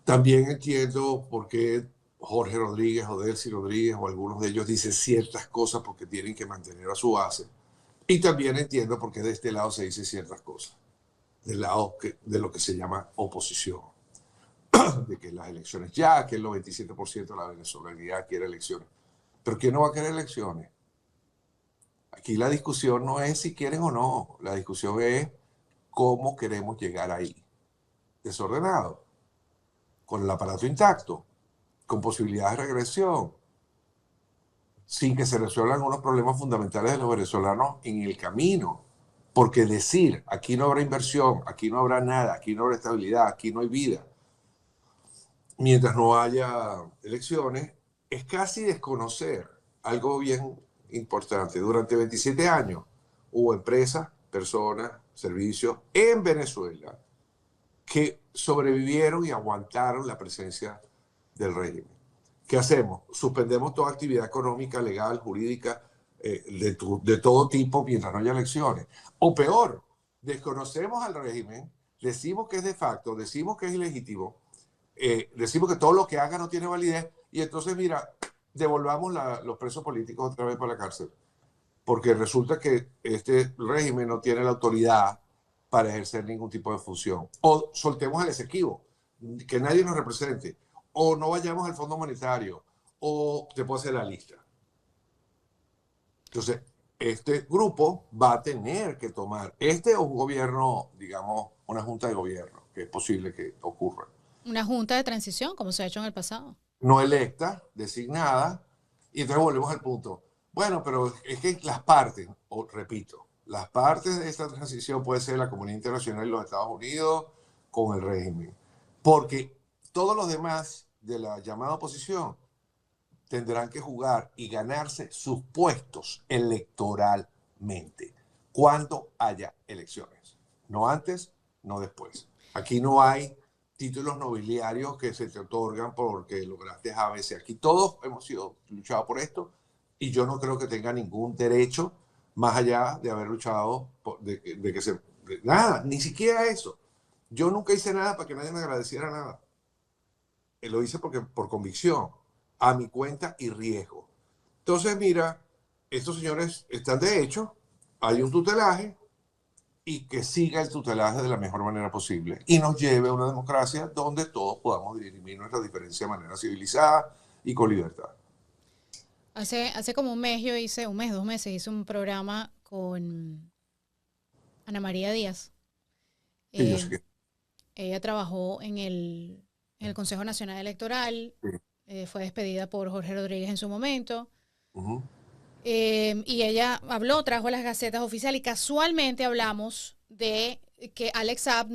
También entiendo por qué Jorge Rodríguez o Delcy Rodríguez o algunos de ellos dicen ciertas cosas porque tienen que mantener a su base. Y también entiendo por qué de este lado se dicen ciertas cosas, del lado de lo que se llama oposición, de que las elecciones ya, que el 97% de la venezolaninidad quiere elecciones. Pero ¿quién no va a querer elecciones? Aquí la discusión no es si quieren o no, la discusión es cómo queremos llegar ahí. Desordenado, con el aparato intacto, con posibilidades de regresión, sin que se resuelvan unos problemas fundamentales de los venezolanos en el camino. Porque decir, aquí no habrá inversión, aquí no habrá nada, aquí no habrá estabilidad, aquí no hay vida, mientras no haya elecciones, es casi desconocer algo bien importante. Durante 27 años hubo empresas, personas, servicios en Venezuela que sobrevivieron y aguantaron la presencia del régimen. ¿Qué hacemos? Suspendemos toda actividad económica, legal, jurídica, de todo tipo mientras no haya elecciones. O peor, desconocemos al régimen, decimos que es de facto, decimos que es ilegítimo, decimos que todo lo que haga no tiene validez y entonces, mira, devolvamos los presos políticos otra vez para la cárcel. Porque resulta que este régimen no tiene la autoridad para ejercer ningún tipo de función. O soltemos al Esequibo, que nadie nos represente. O no vayamos al Fondo Monetario. O te puedo hacer la lista. Entonces, este grupo va a tener que tomar, o un gobierno, digamos, una junta de gobierno, que es posible que ocurra. Una junta de transición, como se ha hecho en el pasado. No electa, designada, y entonces volvemos al punto. Bueno, pero es que las partes, repito, las partes de esta transición puede ser la comunidad internacional y los Estados Unidos con el régimen. Porque todos los demás de la llamada oposición tendrán que jugar y ganarse sus puestos electoralmente cuando haya elecciones. No antes, no después. Aquí no hay títulos nobiliarios que se te otorgan porque lograste ABC. Aquí todos hemos sido luchados por esto y yo no creo que tenga ningún derecho más allá de haber luchado nada, ni siquiera eso. Yo nunca hice nada para que nadie me agradeciera nada. Lo hice por convicción, a mi cuenta y riesgo. Entonces, mira, estos señores están de hecho, hay un tutelaje y que siga el tutelaje de la mejor manera posible y nos lleve a una democracia donde todos podamos dirimir nuestra diferencia de manera civilizada y con libertad. Hace como un mes yo hice, 2 meses, hice un programa con Ana María Díaz. Sí, yo sé que... Ella trabajó en el Consejo Nacional Electoral, sí. Fue despedida por Jorge Rodríguez en su momento. Uh-huh. Y ella trajo las gacetas oficiales y casualmente hablamos de que Alex Saab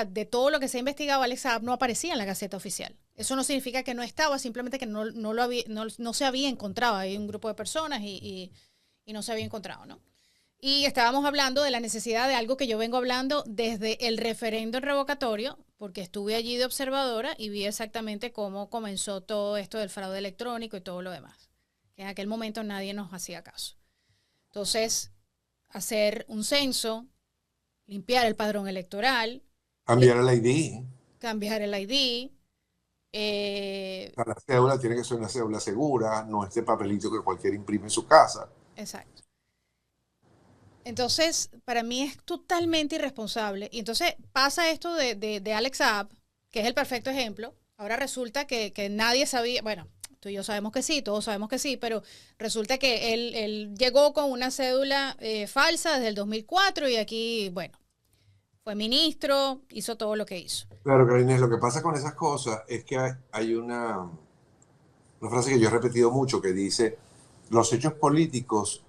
de todo lo que se ha investigado, Alex Saab no aparecía en la Gaceta Oficial. Eso no significa que no estaba, simplemente que no se había encontrado. Hay un grupo de personas y no se había encontrado, ¿no? Y estábamos hablando de la necesidad de algo que yo vengo hablando desde el referendo revocatorio, porque estuve allí de observadora y vi exactamente cómo comenzó todo esto del fraude electrónico y todo lo demás. Que en aquel momento nadie nos hacía caso. Entonces, hacer un censo, limpiar el padrón electoral. Cambiar el ID. Cambiar el ID. La cédula tiene que ser una cédula segura, no este papelito que cualquiera imprime en su casa. Exacto. Entonces, para mí es totalmente irresponsable. Y entonces pasa esto de Alex Saab, que es el perfecto ejemplo. Ahora resulta que nadie sabía, bueno, tú y yo sabemos que sí, todos sabemos que sí, pero resulta que él llegó con una cédula falsa desde el 2004 y aquí, bueno, fue ministro, hizo todo lo que hizo. Claro, Karine, lo que pasa con esas cosas es que hay una frase que yo he repetido mucho que dice, los hechos políticos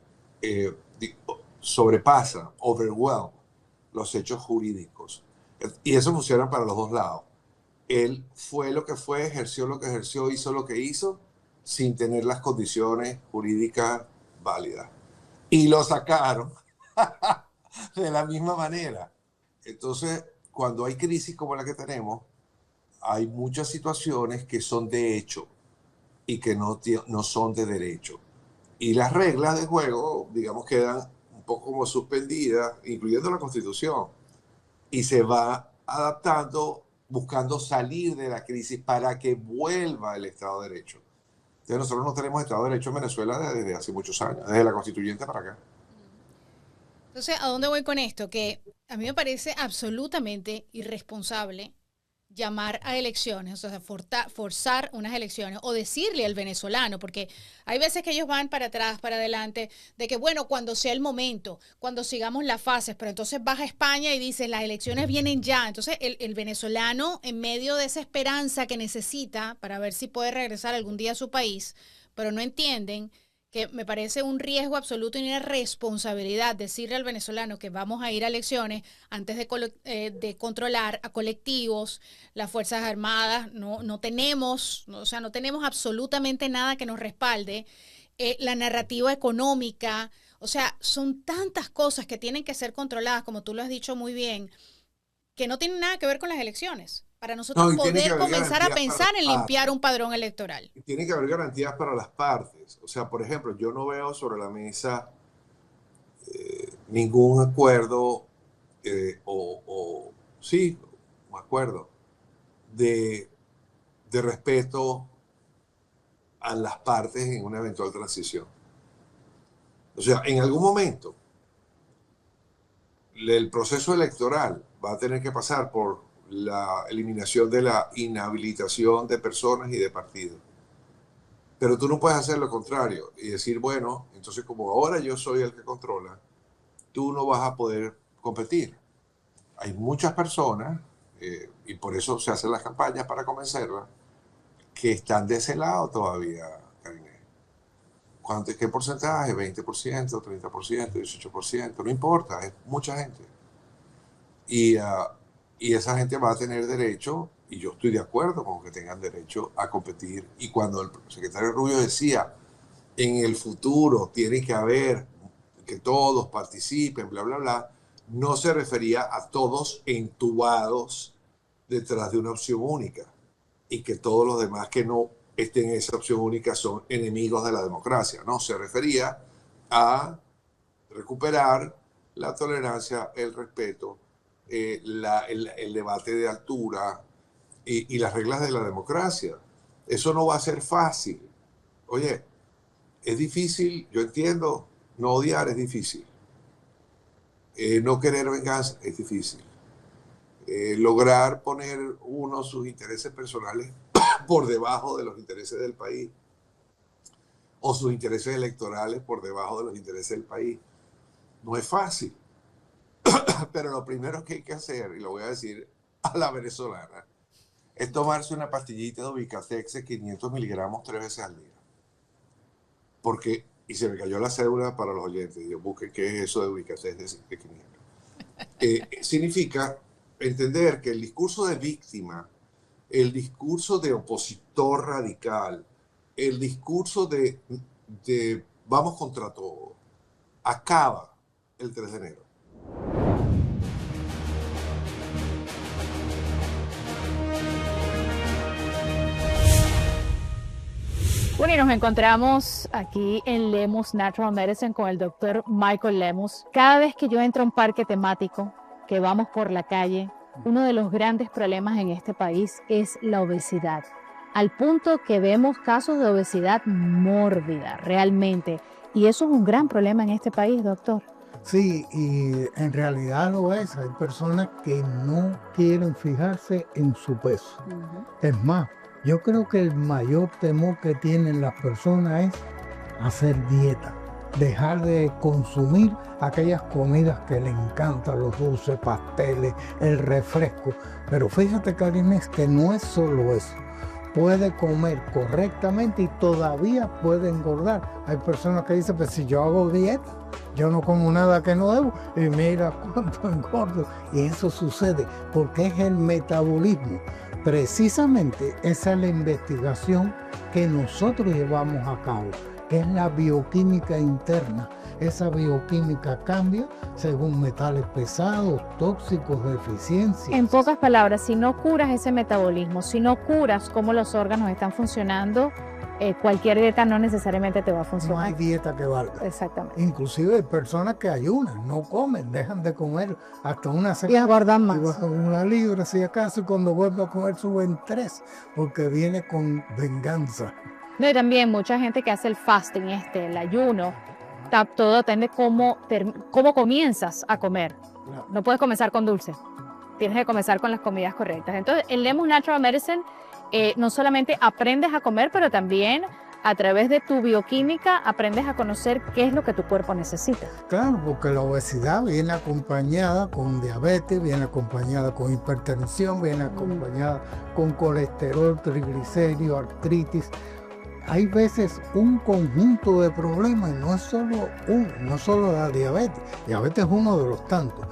sobrepasan, overwhelm, los hechos jurídicos. Y eso funciona para los dos lados. Él fue lo que fue, ejerció lo que ejerció, hizo lo que hizo, sin tener las condiciones jurídicas válidas. Y lo sacaron de la misma manera. Entonces, cuando hay crisis como la que tenemos, hay muchas situaciones que son de hecho y que no son de derecho. Y las reglas de juego, digamos, quedan un poco como suspendidas, incluyendo la Constitución. Y se va adaptando, buscando salir de la crisis para que vuelva el Estado de Derecho. Entonces nosotros no tenemos Estado de Derecho en Venezuela desde hace muchos años, desde la Constituyente para acá. Entonces, ¿a dónde voy con esto? Que a mí me parece absolutamente irresponsable llamar a elecciones, o sea, forzar unas elecciones o decirle al venezolano, porque hay veces que ellos van para atrás, para adelante, de que bueno, cuando sea el momento, cuando sigamos las fases, pero entonces vas a España y dices, las elecciones vienen ya. Entonces el venezolano, en medio de esa esperanza que necesita para ver si puede regresar algún día a su país, pero no entienden que me parece un riesgo absoluto y una responsabilidad decirle al venezolano que vamos a ir a elecciones antes de controlar a colectivos, las Fuerzas Armadas, no tenemos absolutamente nada que nos respalde. la narrativa económica. O sea, son tantas cosas que tienen que ser controladas, como tú lo has dicho muy bien, que no tienen nada que ver con las elecciones. Para nosotros poder comenzar a pensar en limpiar un padrón electoral. Y tiene que haber garantías para las partes. O sea, por ejemplo, yo no veo sobre la mesa ningún acuerdo sí, un acuerdo de respeto a las partes en una eventual transición. O sea, en algún momento el proceso electoral va a tener que pasar por la eliminación de la inhabilitación de personas y de partidos. Pero tú no puedes hacer lo contrario y decir, bueno, entonces como ahora yo soy el que controla, tú no vas a poder competir. Hay muchas personas, y por eso se hacen las campañas para convencerlas, que están de ese lado todavía, Karine. ¿Qué porcentaje? 20%, 30%, 18%, no importa, es mucha gente. Y esa gente va a tener derecho, y yo estoy de acuerdo con que tengan derecho a competir. Y cuando el secretario Rubio decía, en el futuro tiene que haber que todos participen, bla, bla, bla, no se refería a todos entubados detrás de una opción única y que todos los demás que no estén en esa opción única son enemigos de la democracia. No, se refería a recuperar la tolerancia, el respeto, el debate de altura y las reglas de la democracia. Eso no va a ser fácil. Oye, es difícil, yo entiendo, no odiar es difícil. No querer venganza es difícil. Lograr poner uno sus intereses personales por debajo de los intereses del país o sus intereses electorales por debajo de los intereses del país no es fácil. Pero lo primero que hay que hacer, y lo voy a decir a la venezolana, es tomarse una pastillita de Ubicatex de 500 miligramos 3 veces al día. Porque, y se me cayó la cédula para los oyentes, yo busqué qué es eso de Ubicatex de 500. Significa entender que el discurso de víctima, el discurso de opositor radical, el discurso de vamos contra todo, acaba el 3 de enero. Bueno, y nos encontramos aquí en Lemus Natural Medicine con el doctor Michael Lemus. Cada vez que yo entro a un parque temático, que vamos por la calle, uno de los grandes problemas en este país es la obesidad. Al punto que vemos casos de obesidad mórbida, realmente. Y eso es un gran problema en este país, doctor. Sí, y en realidad lo es. Hay personas que no quieren fijarse en su peso. Es más, yo creo que el mayor temor que tienen las personas es hacer dieta, dejar de consumir aquellas comidas que les encantan, los dulces, pasteles, el refresco. Pero fíjate, Karine, que no es solo eso. Puede comer correctamente y todavía puede engordar. Hay personas que dicen, pues si yo hago dieta, yo no como nada que no debo y mira cuánto engordo. Y eso sucede porque es el metabolismo. Precisamente esa es la investigación que nosotros llevamos a cabo, que es la bioquímica interna. Esa bioquímica cambia según metales pesados, tóxicos, deficiencias. En pocas palabras, si no curas ese metabolismo, si no curas cómo los órganos están funcionando, cualquier dieta no necesariamente te va a funcionar. No hay dieta que valga. Exactamente. Inclusive hay personas que ayunan, no comen, dejan de comer hasta una semana. Y engordan más. Y bajan 1 libra si acaso, y cuando vuelven a comer suben 3, porque viene con venganza. No, y también mucha gente que hace el fasting, el ayuno, todo depende cómo comienzas a comer. Claro. No puedes comenzar con dulce, tienes que comenzar con las comidas correctas. Entonces, en Lemus Natural Medicine no solamente aprendes a comer, pero también a través de tu bioquímica aprendes a conocer qué es lo que tu cuerpo necesita. Claro, porque la obesidad viene acompañada con diabetes, viene acompañada con hipertensión, viene acompañada con colesterol, triglicéridos, artritis. Hay veces un conjunto de problemas, no es solo uno, no solo la diabetes. Diabetes es uno de los tantos.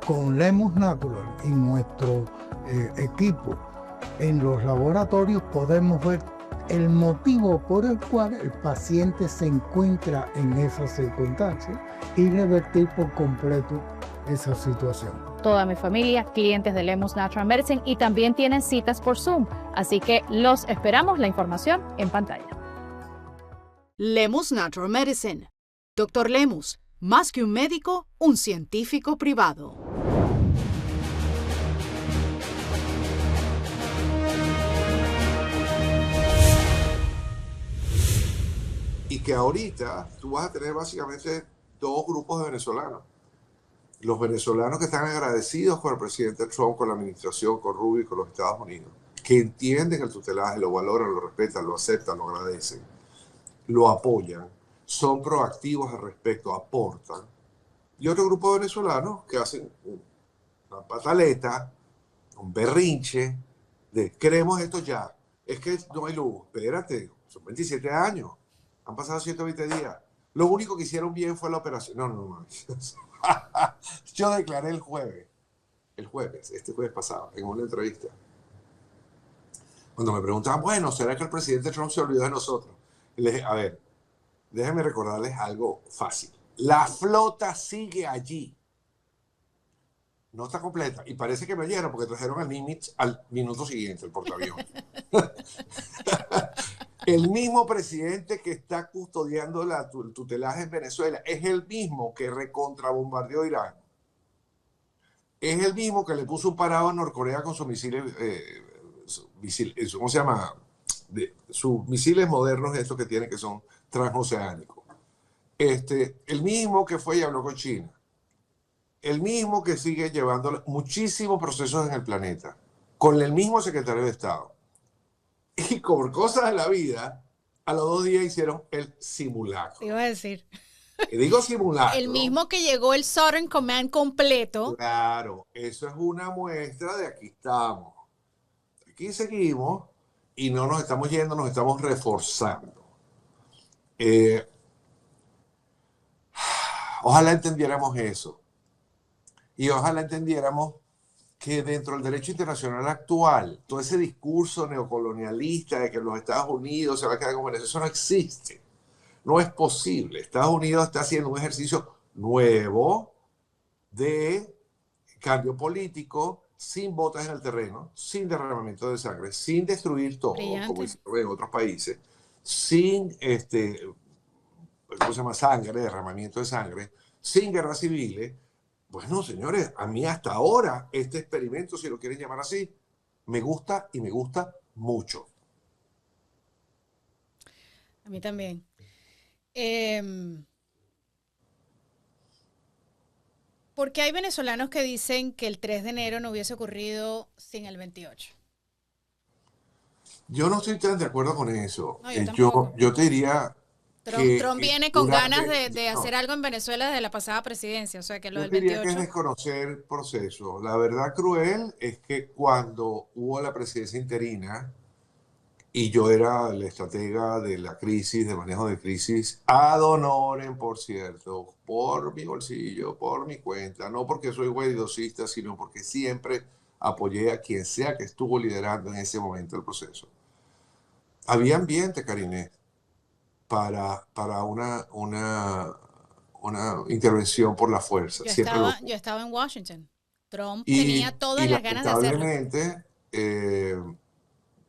Con Lemus Natural y nuestro equipo en los laboratorios podemos ver el motivo por el cual el paciente se encuentra en esa circunstancia y revertir por completo esa situación. Toda mi familia, clientes de Lemus Natural Medicine, y también tienen citas por Zoom, así que los esperamos. La información en pantalla. Lemus Natural Medicine. Dr. Lemus, más que un médico, un científico privado. Y que ahorita tú vas a tener básicamente dos grupos de venezolanos. Los venezolanos que están agradecidos con el presidente Trump, con la administración, con Rubio y con los Estados Unidos, que entienden el tutelaje, lo valoran, lo respetan, lo aceptan, lo agradecen, lo apoyan, son proactivos al respecto, aportan. Y otro grupo de venezolanos que hacen una pataleta, un berrinche de queremos esto ya. Es que no hay luz. Espérate, son 27 años. Han pasado 120 días. Lo único que hicieron bien fue la operación. No. Yo declaré el jueves, este jueves pasado, en una entrevista. Cuando me preguntaban, bueno, ¿será que el presidente Trump se olvidó de nosotros? Y les dije, a ver, déjenme recordarles algo fácil. La flota sigue allí. No está completa. Y parece que me oyeron porque trajeron a Nimitz al minuto siguiente, el portaaviones. El mismo presidente que está custodiando el tutelaje en Venezuela es el mismo que recontrabombardeó Irán. Es el mismo que le puso un parado a Norcorea con sus misiles, ¿cómo se llama? Sus misiles modernos, estos que tienen, que son transoceánicos. El mismo que fue y habló con China. El mismo que sigue llevando muchísimos procesos en el planeta. Con el mismo secretario de Estado. Y por cosas de la vida, a los 2 días hicieron el simulacro. Iba a decir. Y digo simulacro. El mismo que llegó el Southern Command completo. Claro, eso es una muestra de aquí estamos. Aquí seguimos y no nos estamos yendo, nos estamos reforzando. Ojalá entendiéramos eso. Y ojalá entendiéramos que dentro del derecho internacional actual, todo ese discurso neocolonialista de que los Estados Unidos se va a quedar con Venezuela, eso no existe. No es posible. Estados Unidos está haciendo un ejercicio nuevo de cambio político, sin botas en el terreno, sin derramamiento de sangre, sin destruir todo, Brillante. como hicieron en otros países, sin ¿cómo se llama? Sangre, derramamiento de sangre, sin guerras civiles. Bueno, señores, a mí hasta ahora este experimento, si lo quieren llamar así, me gusta y me gusta mucho. A mí también. Porque hay venezolanos que dicen que el 3 de enero no hubiese ocurrido sin el 28. Yo no estoy tan de acuerdo con eso. No, yo tampoco. Yo te diría Trump viene con ganas de no, hacer algo en Venezuela desde la pasada presidencia, o sea que lo yo del diría que es 28... desconocer el proceso. La verdad cruel es que cuando hubo la presidencia interina y yo era el estratega de la crisis, de manejo de crisis, ad honorem, por cierto, por mi bolsillo, por mi cuenta, no porque soy guaidocista, sino porque siempre apoyé a quien sea que estuvo liderando en ese momento el proceso. Había ambiente, Karine, para una intervención por la fuerza. Yo estaba en Washington. Trump tenía todas las ganas de hacerlo. Lamentablemente,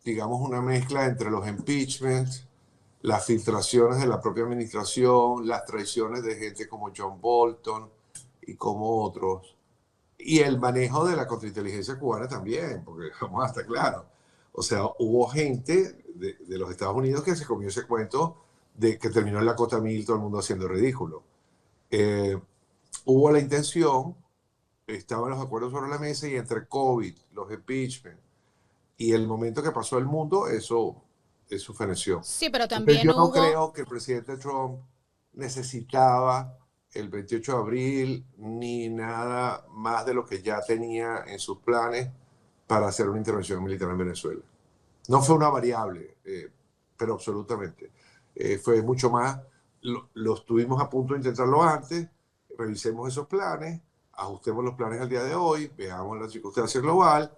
digamos, una mezcla entre los impeachments, las filtraciones de la propia administración, las traiciones de gente como John Bolton y como otros, y el manejo de la contrainteligencia cubana también, porque vamos a estar claros. O sea, hubo gente de los Estados Unidos que se comió ese cuento de que terminó en la Cota 1000 todo el mundo haciendo ridículo. Hubo la intención, estaban los acuerdos sobre la mesa y entre COVID, los impeachment y el momento que pasó el mundo, eso feneció. Sí, pero también yo no creo que el presidente Trump necesitaba el 28 de abril ni nada más de lo que ya tenía en sus planes para hacer una intervención militar en Venezuela. No fue una variable, pero absolutamente. Fue mucho más, lo estuvimos a punto de intentarlo antes, revisemos esos planes, ajustemos los planes al día de hoy, veamos la circunstancia global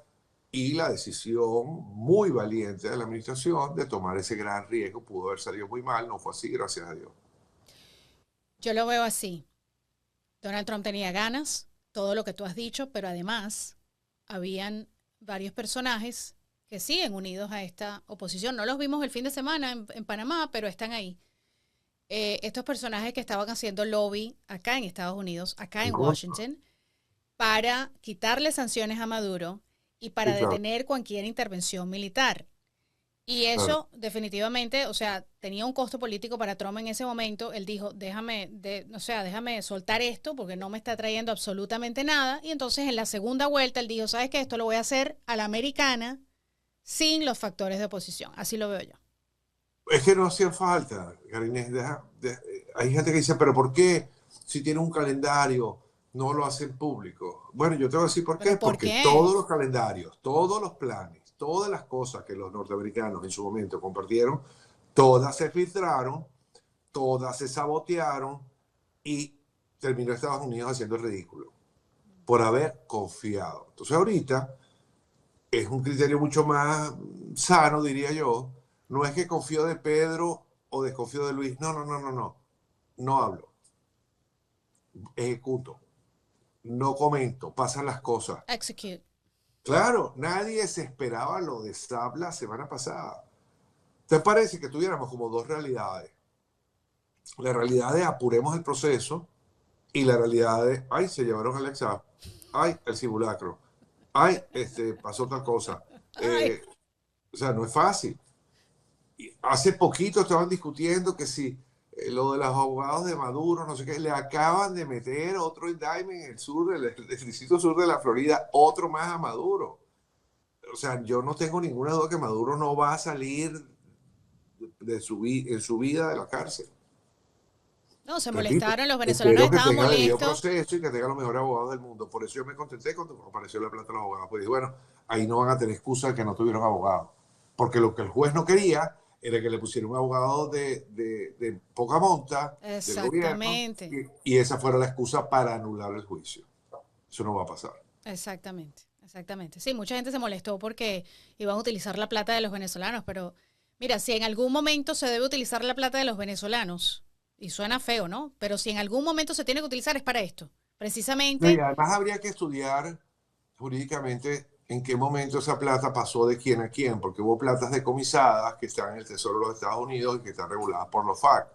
y la decisión muy valiente de la administración de tomar ese gran riesgo. Pudo haber salido muy mal, no fue así, gracias a Dios. Yo lo veo así. Donald Trump tenía ganas, todo lo que tú has dicho, pero además habían varios personajes que siguen unidos a esta oposición. No los vimos el fin de semana en Panamá, pero están ahí. Estos personajes que estaban haciendo lobby acá en Estados Unidos, acá en Washington, para quitarle sanciones a Maduro y para detener cualquier intervención militar. Y eso definitivamente, o sea, tenía un costo político para Trump en ese momento. Él dijo, déjame soltar esto porque no me está trayendo absolutamente nada. Y entonces en la segunda vuelta él dijo, ¿sabes qué? Esto lo voy a hacer a la americana sin los factores de oposición. Así lo veo yo. Es que no hacía falta, Karine. Hay gente que dice, pero ¿por qué si tiene un calendario no lo hacen público? Bueno, yo te voy a decir por qué. Porque todos los calendarios, todos los planes, todas las cosas que los norteamericanos en su momento compartieron, todas se filtraron, todas se sabotearon y terminó Estados Unidos haciendo el ridículo por haber confiado. Entonces ahorita es un criterio mucho más sano, diría yo. No es que confío de Pedro o desconfío de Luis. No. No hablo. Ejecuto. No comento. Pasan las cosas. Execute. Claro, nadie se esperaba lo de Saab la semana pasada. ¿Te parece que tuviéramos como dos realidades? La realidad de apuremos el proceso y la realidad de, ay, se llevaron al examen, ay, el simulacro, ay, pasó tal cosa. O sea, no es fácil. Y hace poquito estaban discutiendo que si lo de los abogados de Maduro, no sé qué, le acaban de meter otro indictment en el sur, el distrito sur de la Florida, otro más a Maduro. O sea, yo no tengo ninguna duda que Maduro no va a salir en su vida de la cárcel. No, se molestaron, los venezolanos estaban molestos. Proceso y que tenga los mejores abogados del mundo. Por eso yo me contenté cuando apareció la plata de los abogados. Pues dije, bueno, ahí no van a tener excusa de que no tuvieron abogados. Porque lo que el juez no quería era que le pusiera un abogado de poca monta del gobierno, y esa fuera la excusa para anular el juicio. Eso no va a pasar. Exactamente. Sí, mucha gente se molestó porque iban a utilizar la plata de los venezolanos, pero mira, si en algún momento se debe utilizar la plata de los venezolanos, y suena feo, ¿no? Pero si en algún momento se tiene que utilizar es para esto, precisamente. Y además habría que estudiar jurídicamente en qué momento esa plata pasó de quién a quién, porque hubo platas decomisadas que están en el Tesoro de los Estados Unidos y que están reguladas por los FARC.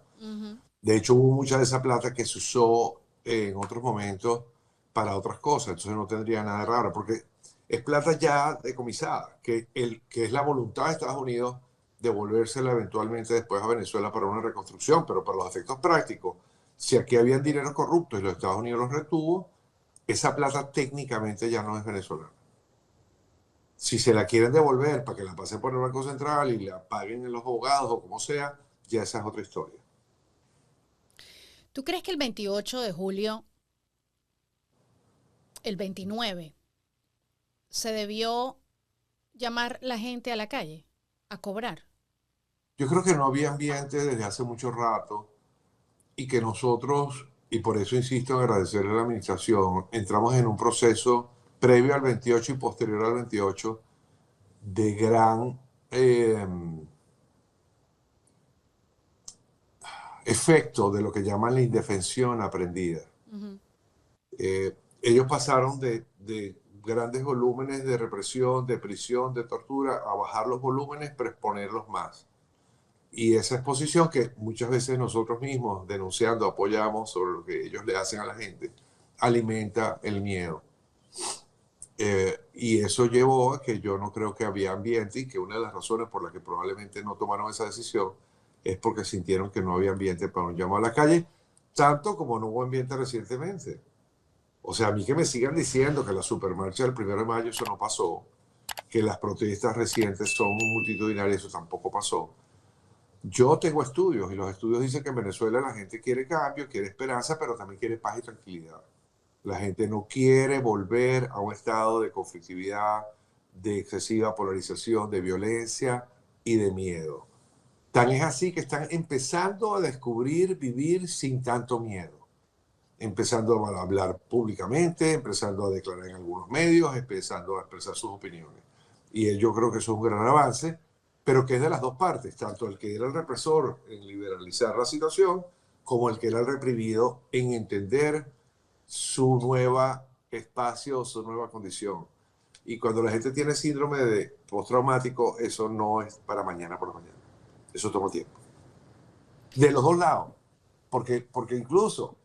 De hecho, hubo mucha de esa plata que se usó en otros momentos para otras cosas, entonces no tendría nada de raro, porque es plata ya decomisada, que es la voluntad de Estados Unidos devolvérsela eventualmente después a Venezuela para una reconstrucción, pero para los efectos prácticos, si aquí habían dinero corrupto y los Estados Unidos los retuvo, esa plata técnicamente ya no es venezolana. Si se la quieren devolver para que la pasen por el Banco Central y la paguen en los abogados o como sea, ya esa es otra historia. ¿Tú crees que el 28 de julio, el 29, se debió llamar la gente a la calle a cobrar? Yo creo que no había ambiente desde hace mucho rato y que nosotros, y por eso insisto en agradecerle a la administración, entramos en un proceso previo al 28 y posterior al 28 de gran efecto de lo que llaman la indefensión aprendida. Ellos pasaron de grandes volúmenes de represión, de prisión, de tortura, a bajar los volúmenes para exponerlos más. Y esa exposición que muchas veces nosotros mismos denunciando apoyamos sobre lo que ellos le hacen a la gente, alimenta el miedo. Y eso llevó a que yo no creo que había ambiente, y que una de las razones por las que probablemente no tomaron esa decisión es porque sintieron que no había ambiente para un llamado a la calle, tanto como no hubo ambiente recientemente. O sea, a mí que me sigan diciendo que la supermarcha del 1 de mayo eso no pasó, que las protestas recientes son multitudinarias, eso tampoco pasó. Yo tengo estudios y los estudios dicen que en Venezuela la gente quiere cambio, quiere esperanza, pero también quiere paz y tranquilidad. La gente no quiere volver a un estado de conflictividad, de excesiva polarización, de violencia y de miedo. Tan es así que están empezando a descubrir vivir sin tanto miedo. Empezando a hablar públicamente, empezando a declarar en algunos medios, empezando a expresar sus opiniones. Y yo creo que eso es un gran avance, pero que es de las dos partes, tanto el que era el represor en liberalizar la situación, como el que era el reprimido en entender su nueva espacio, su nueva condición. Y cuando la gente tiene síndrome de postraumático, eso no es para mañana por la mañana. Eso toma tiempo. De los dos lados. Porque incluso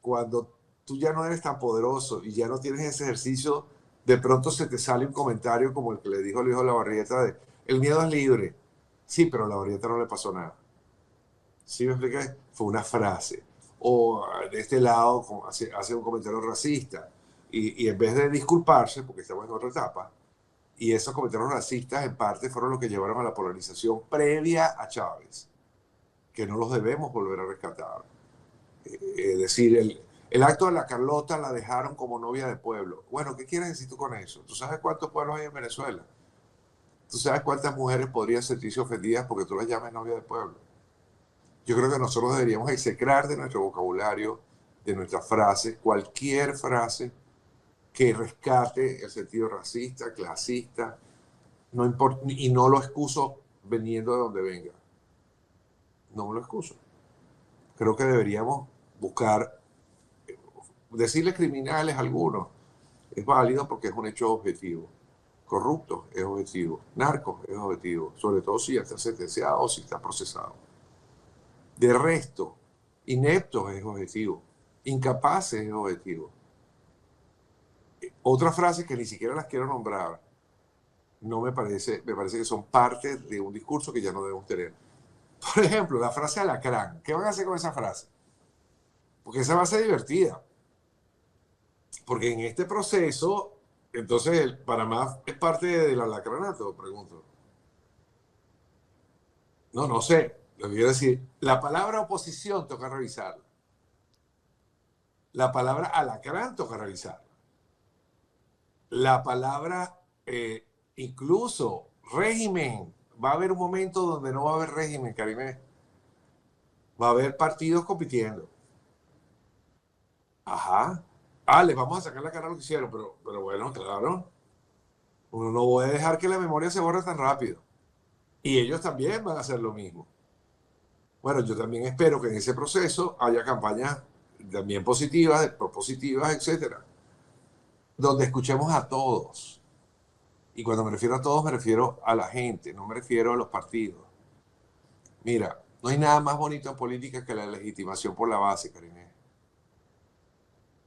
cuando tú ya no eres tan poderoso y ya no tienes ese ejercicio, de pronto se te sale un comentario como el que le dijo el hijo de Lavarrieta de el miedo es libre. Sí, pero a Lavarrieta no le pasó nada. ¿Sí me expliqué? Fue una frase. O de este lado hace un comentario racista y en vez de disculparse, porque estamos en otra etapa, y esos comentarios racistas en parte fueron los que llevaron a la polarización previa a Chávez, que no los debemos volver a rescatar. Es decir, el acto de la Carlota la dejaron como novia de pueblo. Bueno, ¿qué quieres decir tú con eso? ¿Tú sabes cuántos pueblos hay en Venezuela? ¿Tú sabes cuántas mujeres podrían sentirse ofendidas porque tú las llames novia de pueblo? Yo creo que nosotros deberíamos execrar de nuestro vocabulario, de nuestras frases, cualquier frase que rescate el sentido racista, clasista, no importa, y no lo excuso veniendo de donde venga. No me lo excuso. Creo que deberíamos buscar, decirle criminales a algunos, es válido porque es un hecho objetivo. Corruptos es objetivo. Narcos es objetivo, sobre todo si ya está sentenciado o si está procesado. De resto, ineptos es objetivo. Incapaces es objetivo. Otra frase que ni siquiera las quiero nombrar, no me parece que son parte de un discurso que ya no debemos tener. Por ejemplo, la frase alacrán. ¿Qué van a hacer con esa frase? Porque esa va a ser divertida. Porque en este proceso, entonces el Panamá es parte del alacranato, pregunto. No sé. Lo que quiero decir, la palabra oposición toca revisarla. La palabra alacrán toca revisarla. La palabra incluso régimen. Va a haber un momento donde no va a haber régimen, Karimé. Va a haber partidos compitiendo. Ajá. Les vamos a sacar la cara a lo que hicieron, pero bueno, claro. Uno no puede dejar que la memoria se borre tan rápido. Y ellos también van a hacer lo mismo. Bueno, yo también espero que en ese proceso haya campañas también positivas, propositivas, etcétera, donde escuchemos a todos. Y cuando me refiero a todos, me refiero a la gente, no me refiero a los partidos. Mira, no hay nada más bonito en política que la legitimación por la base, Karine.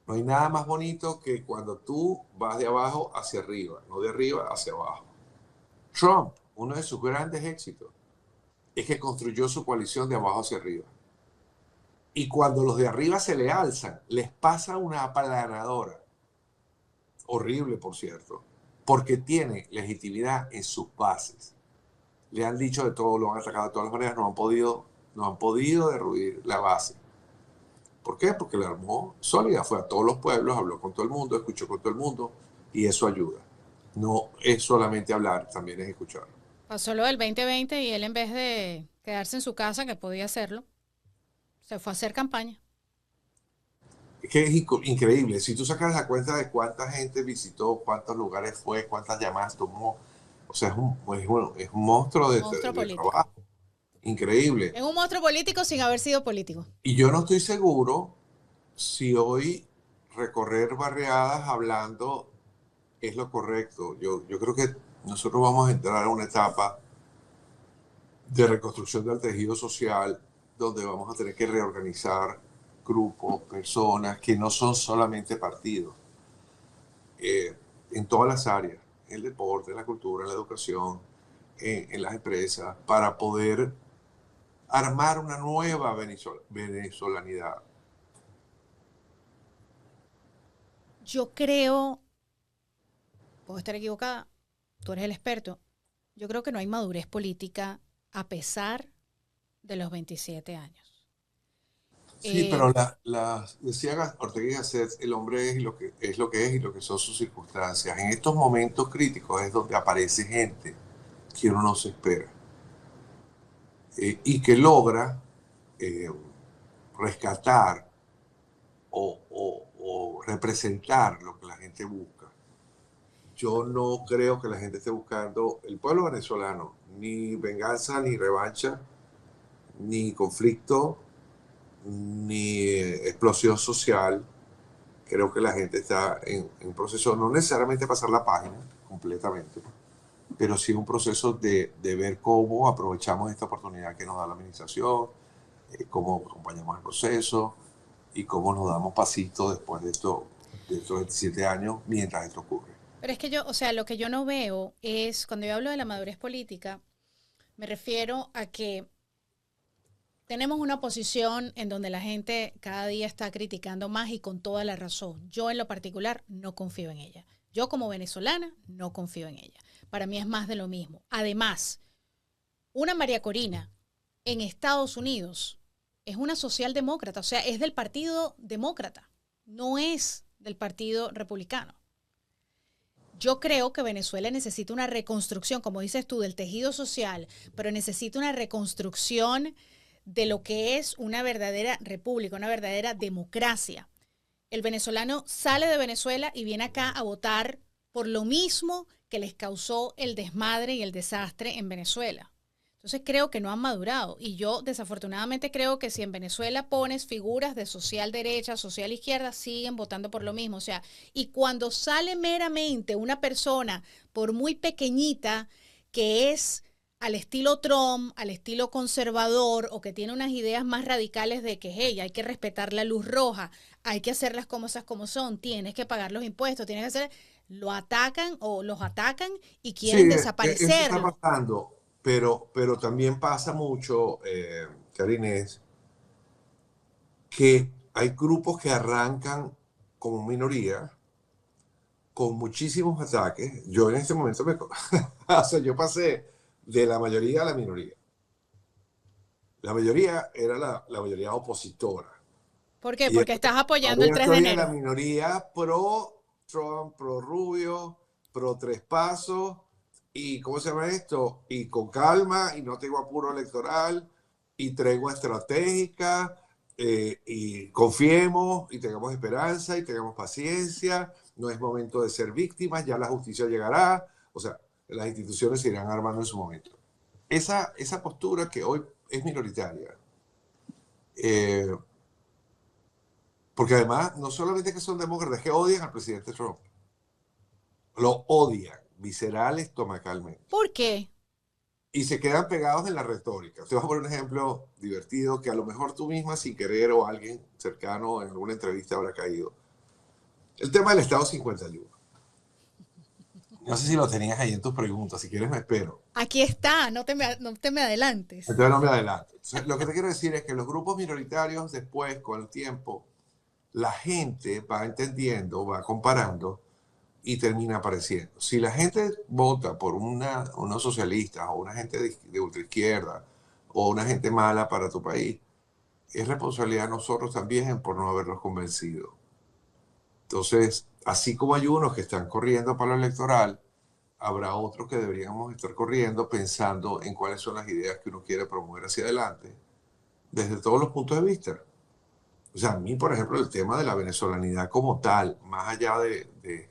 No hay nada más bonito que cuando tú vas de abajo hacia arriba, no de arriba hacia abajo. Trump, uno de sus grandes éxitos, es que construyó su coalición de abajo hacia arriba. Y cuando los de arriba se le alzan, les pasa una aplanadora. Horrible, por cierto, porque tiene legitimidad en sus bases. Le han dicho de todo, lo han atacado de todas las maneras, no han podido derruir la base. ¿Por qué? Porque la armó sólida, fue a todos los pueblos, habló con todo el mundo, escuchó con todo el mundo, y eso ayuda. No es solamente hablar, también es escuchar. Pasó lo del 2020 y él, en vez de quedarse en su casa, que podía hacerlo, se fue a hacer campaña. Es que es increíble. Si tú sacas la cuenta de cuánta gente visitó, cuántos lugares fue, cuántas llamadas tomó, o sea, es un monstruo de trabajo. Increíble. Es un monstruo político sin haber sido político. Y yo no estoy seguro si hoy recorrer barriadas hablando es lo correcto. Yo creo que nosotros vamos a entrar a una etapa de reconstrucción del tejido social donde vamos a tener que reorganizar grupos, personas que no son solamente partidos, en todas las áreas, en el deporte, en la cultura, en la educación, en las empresas, para poder armar una nueva venezolanidad. Yo creo, puedo estar equivocada, tú eres el experto, yo creo que no hay madurez política a pesar de los 27 años. Sí, pero decía Ortega y Gasset, el hombre es lo que es y lo que son sus circunstancias. En estos momentos críticos es donde aparece gente que uno no se espera y que logra rescatar o representar lo que la gente busca. yo no creo que la gente esté buscando, el pueblo venezolano, ni venganza, ni revancha, ni conflicto, ni explosión social. Creo que la gente está en un proceso, no necesariamente pasar la página completamente, pero sí un proceso de ver cómo aprovechamos esta oportunidad que nos da la administración, cómo acompañamos el proceso y cómo nos damos pasitos después de estos 27 años mientras esto ocurre. Pero es que yo, o sea, lo que yo no veo es, cuando yo hablo de la madurez política, me refiero a que tenemos una posición en donde la gente cada día está criticando más y con toda la razón. Yo en lo particular no confío en ella. Yo como venezolana no confío en ella. Para mí es más de lo mismo. Además, una María Corina en Estados Unidos es una socialdemócrata, o sea, es del Partido Demócrata, no es del Partido Republicano. Yo creo que Venezuela necesita una reconstrucción, como dices tú, del tejido social, pero necesita una reconstrucción de lo que es una verdadera república, una verdadera democracia. El venezolano sale de Venezuela y viene acá a votar por lo mismo que les causó el desmadre y el desastre en Venezuela. Entonces creo que no han madurado. Y yo desafortunadamente creo que si en Venezuela pones figuras de social derecha, social izquierda, siguen votando por lo mismo. O sea, y cuando sale meramente una persona, por muy pequeñita, que es al estilo Trump, al estilo conservador, o que tiene unas ideas más radicales de que, hey, hay que respetar la luz roja, hay que hacer las cosas como son, tienes que pagar los impuestos, tienes que hacer, lo atacan o los atacan y quieren Sí, eso está desaparecerlo. pasando, pero también pasa mucho, Karinés, que hay grupos que arrancan como minoría con muchísimos ataques. Yo en este momento o sea, yo pasé de la mayoría a la minoría. La mayoría era la mayoría opositora. ¿Por qué? Y Porque estás apoyando el ahora 3 de estoy en la enero. minoría pro Trump, pro Rubio, pro Tres Pasos, y ¿cómo se llama esto? Y con calma, y no tengo apuro electoral, y tregua estratégica, y confiemos, y tengamos esperanza, y tengamos paciencia, no es momento de ser víctimas, ya la justicia llegará, o sea, las instituciones se irán armando en su momento. Esa postura que hoy es minoritaria, porque además no solamente que son demócratas, es que odian al presidente Trump. Lo odian, visceral, estomacalmente. ¿Por qué? Y se quedan pegados en la retórica. Te voy a poner un ejemplo divertido que a lo mejor tú misma sin querer o alguien cercano en alguna entrevista habrá caído. El tema del Estado 51. No sé si lo tenías ahí en tus preguntas, si quieres me espero. Aquí está, no te me adelantes. Entonces no me adelanto. Entonces, lo que te quiero decir es que los grupos minoritarios después, con el tiempo, la gente va entendiendo, va comparando y termina apareciendo. Si la gente vota por unos socialistas o una gente de ultraizquierda o una gente mala para tu país, es responsabilidad de nosotros también por no haberlos convencido. Entonces, así como hay unos que están corriendo para lo electoral, habrá otros que deberíamos estar corriendo pensando en cuáles son las ideas que uno quiere promover hacia adelante, desde todos los puntos de vista. O sea, a mí, por ejemplo, el tema de la venezolanidad como tal, más allá de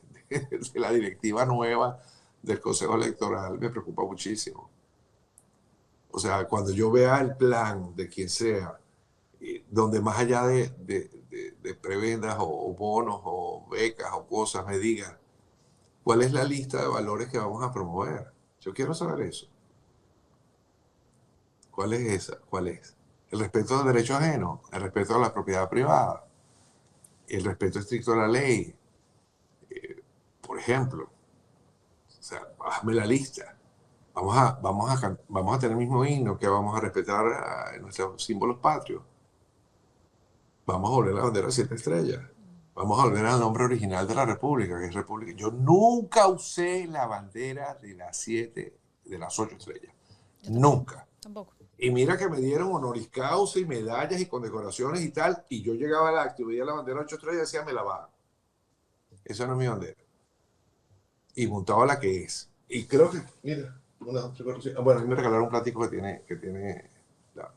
la directiva nueva del Consejo Electoral, me preocupa muchísimo. O sea, cuando yo vea el plan de quien sea, donde más allá de prebendas o bonos o becas o cosas, me diga cuál es la lista de valores que vamos a promover. Yo quiero saber eso. ¿Cuál es esa? ¿Cuál es? El respeto al derecho ajeno, el respeto a la propiedad privada, el respeto estricto a la ley, por ejemplo. O sea, hazme la lista. Vamos a tener el mismo himno, que vamos a respetar nuestros símbolos patrios. Vamos a volver a la bandera 7 estrellas. Vamos a volver al nombre original de la República, que es República. Yo nunca usé la bandera de las 8 estrellas. Nunca. Tampoco. Y mira que me dieron honoris causa y medallas y condecoraciones y tal, y yo llegaba al acto y veía la bandera 8 estrellas y decía, me la bajan. Esa no es mi bandera. Y montaba la que es. Y creo que, mira, bueno, a mí me regalaron un platico que tiene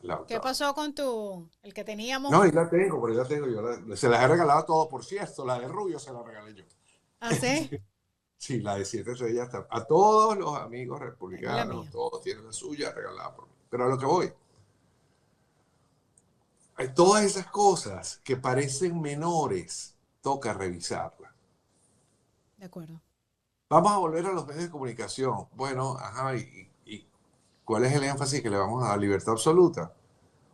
la ¿Qué pasó con el que teníamos? No, ahí la tengo, por ahí la tengo. Se las he regalado a todos, por cierto. La de Rubio se la regalé yo. ¿Ah, sí? Sí, la de 7 estrellas. A todos los amigos Tengo la republicanos, mía. todos tienen la suya regalada por mí. Pero a lo que voy, hay todas esas cosas que parecen menores, toca revisarlas. De acuerdo. Vamos a volver a los medios de comunicación. Bueno, ajá, ¿y cuál es el énfasis que le vamos a dar? ¿Libertad absoluta?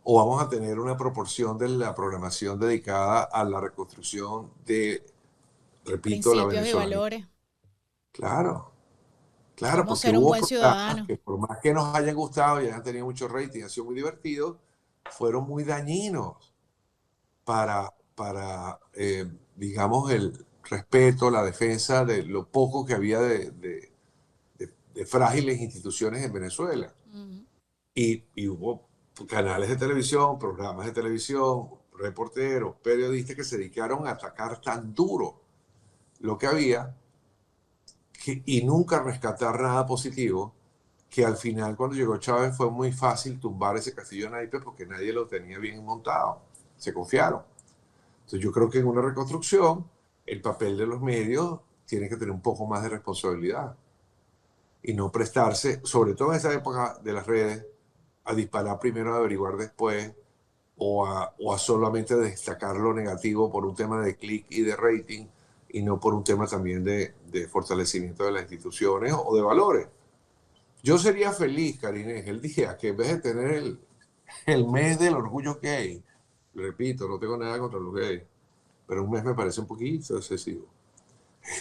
¿O vamos a tener una proporción de la programación dedicada a la reconstrucción de, repito, la Principios y venezolanidad? valores. Claro, claro, Cómo porque ser un hubo buen programas ciudadano. que por más que nos hayan gustado y hayan tenido mucho rating, han sido muy divertidos, fueron muy dañinos para digamos, el respeto, la defensa de lo poco que había de frágiles instituciones en Venezuela. Ujú. Y hubo canales de televisión, programas de televisión, reporteros, periodistas que se dedicaron a atacar tan duro lo que había y nunca rescatar nada positivo, que al final cuando llegó Chávez fue muy fácil tumbar ese castillo de naipes porque nadie lo tenía bien montado, se confiaron. Entonces yo creo que en una reconstrucción el papel de los medios tiene que tener un poco más de responsabilidad y no prestarse, sobre todo en esa época de las redes, a disparar primero, a averiguar después, o a solamente destacar lo negativo por un tema de clic y de rating, y no por un tema también de fortalecimiento de las instituciones o de valores. Yo sería feliz, Karine, el día que en vez de tener el mes del orgullo gay, repito, no tengo nada contra los gays, pero un mes me parece un poquito excesivo,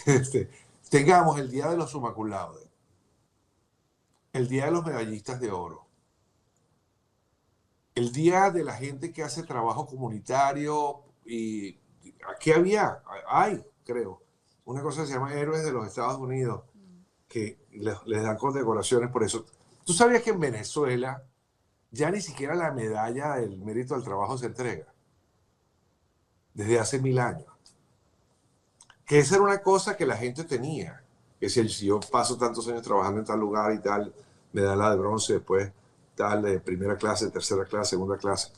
este, tengamos el día de los summa cum laude, el día de los medallistas de oro, el día de la gente que hace trabajo comunitario y aquí hay, creo, una cosa que se llama Héroes de los Estados Unidos, que les dan condecoraciones por eso. ¿Tú sabías que en Venezuela ya ni siquiera la medalla del mérito al trabajo se entrega? Desde hace 1000 años. Que esa era una cosa que la gente tenía. Que si yo paso tantos años trabajando en tal lugar y tal, me da la de bronce, después tal de primera clase, tercera clase, segunda clase.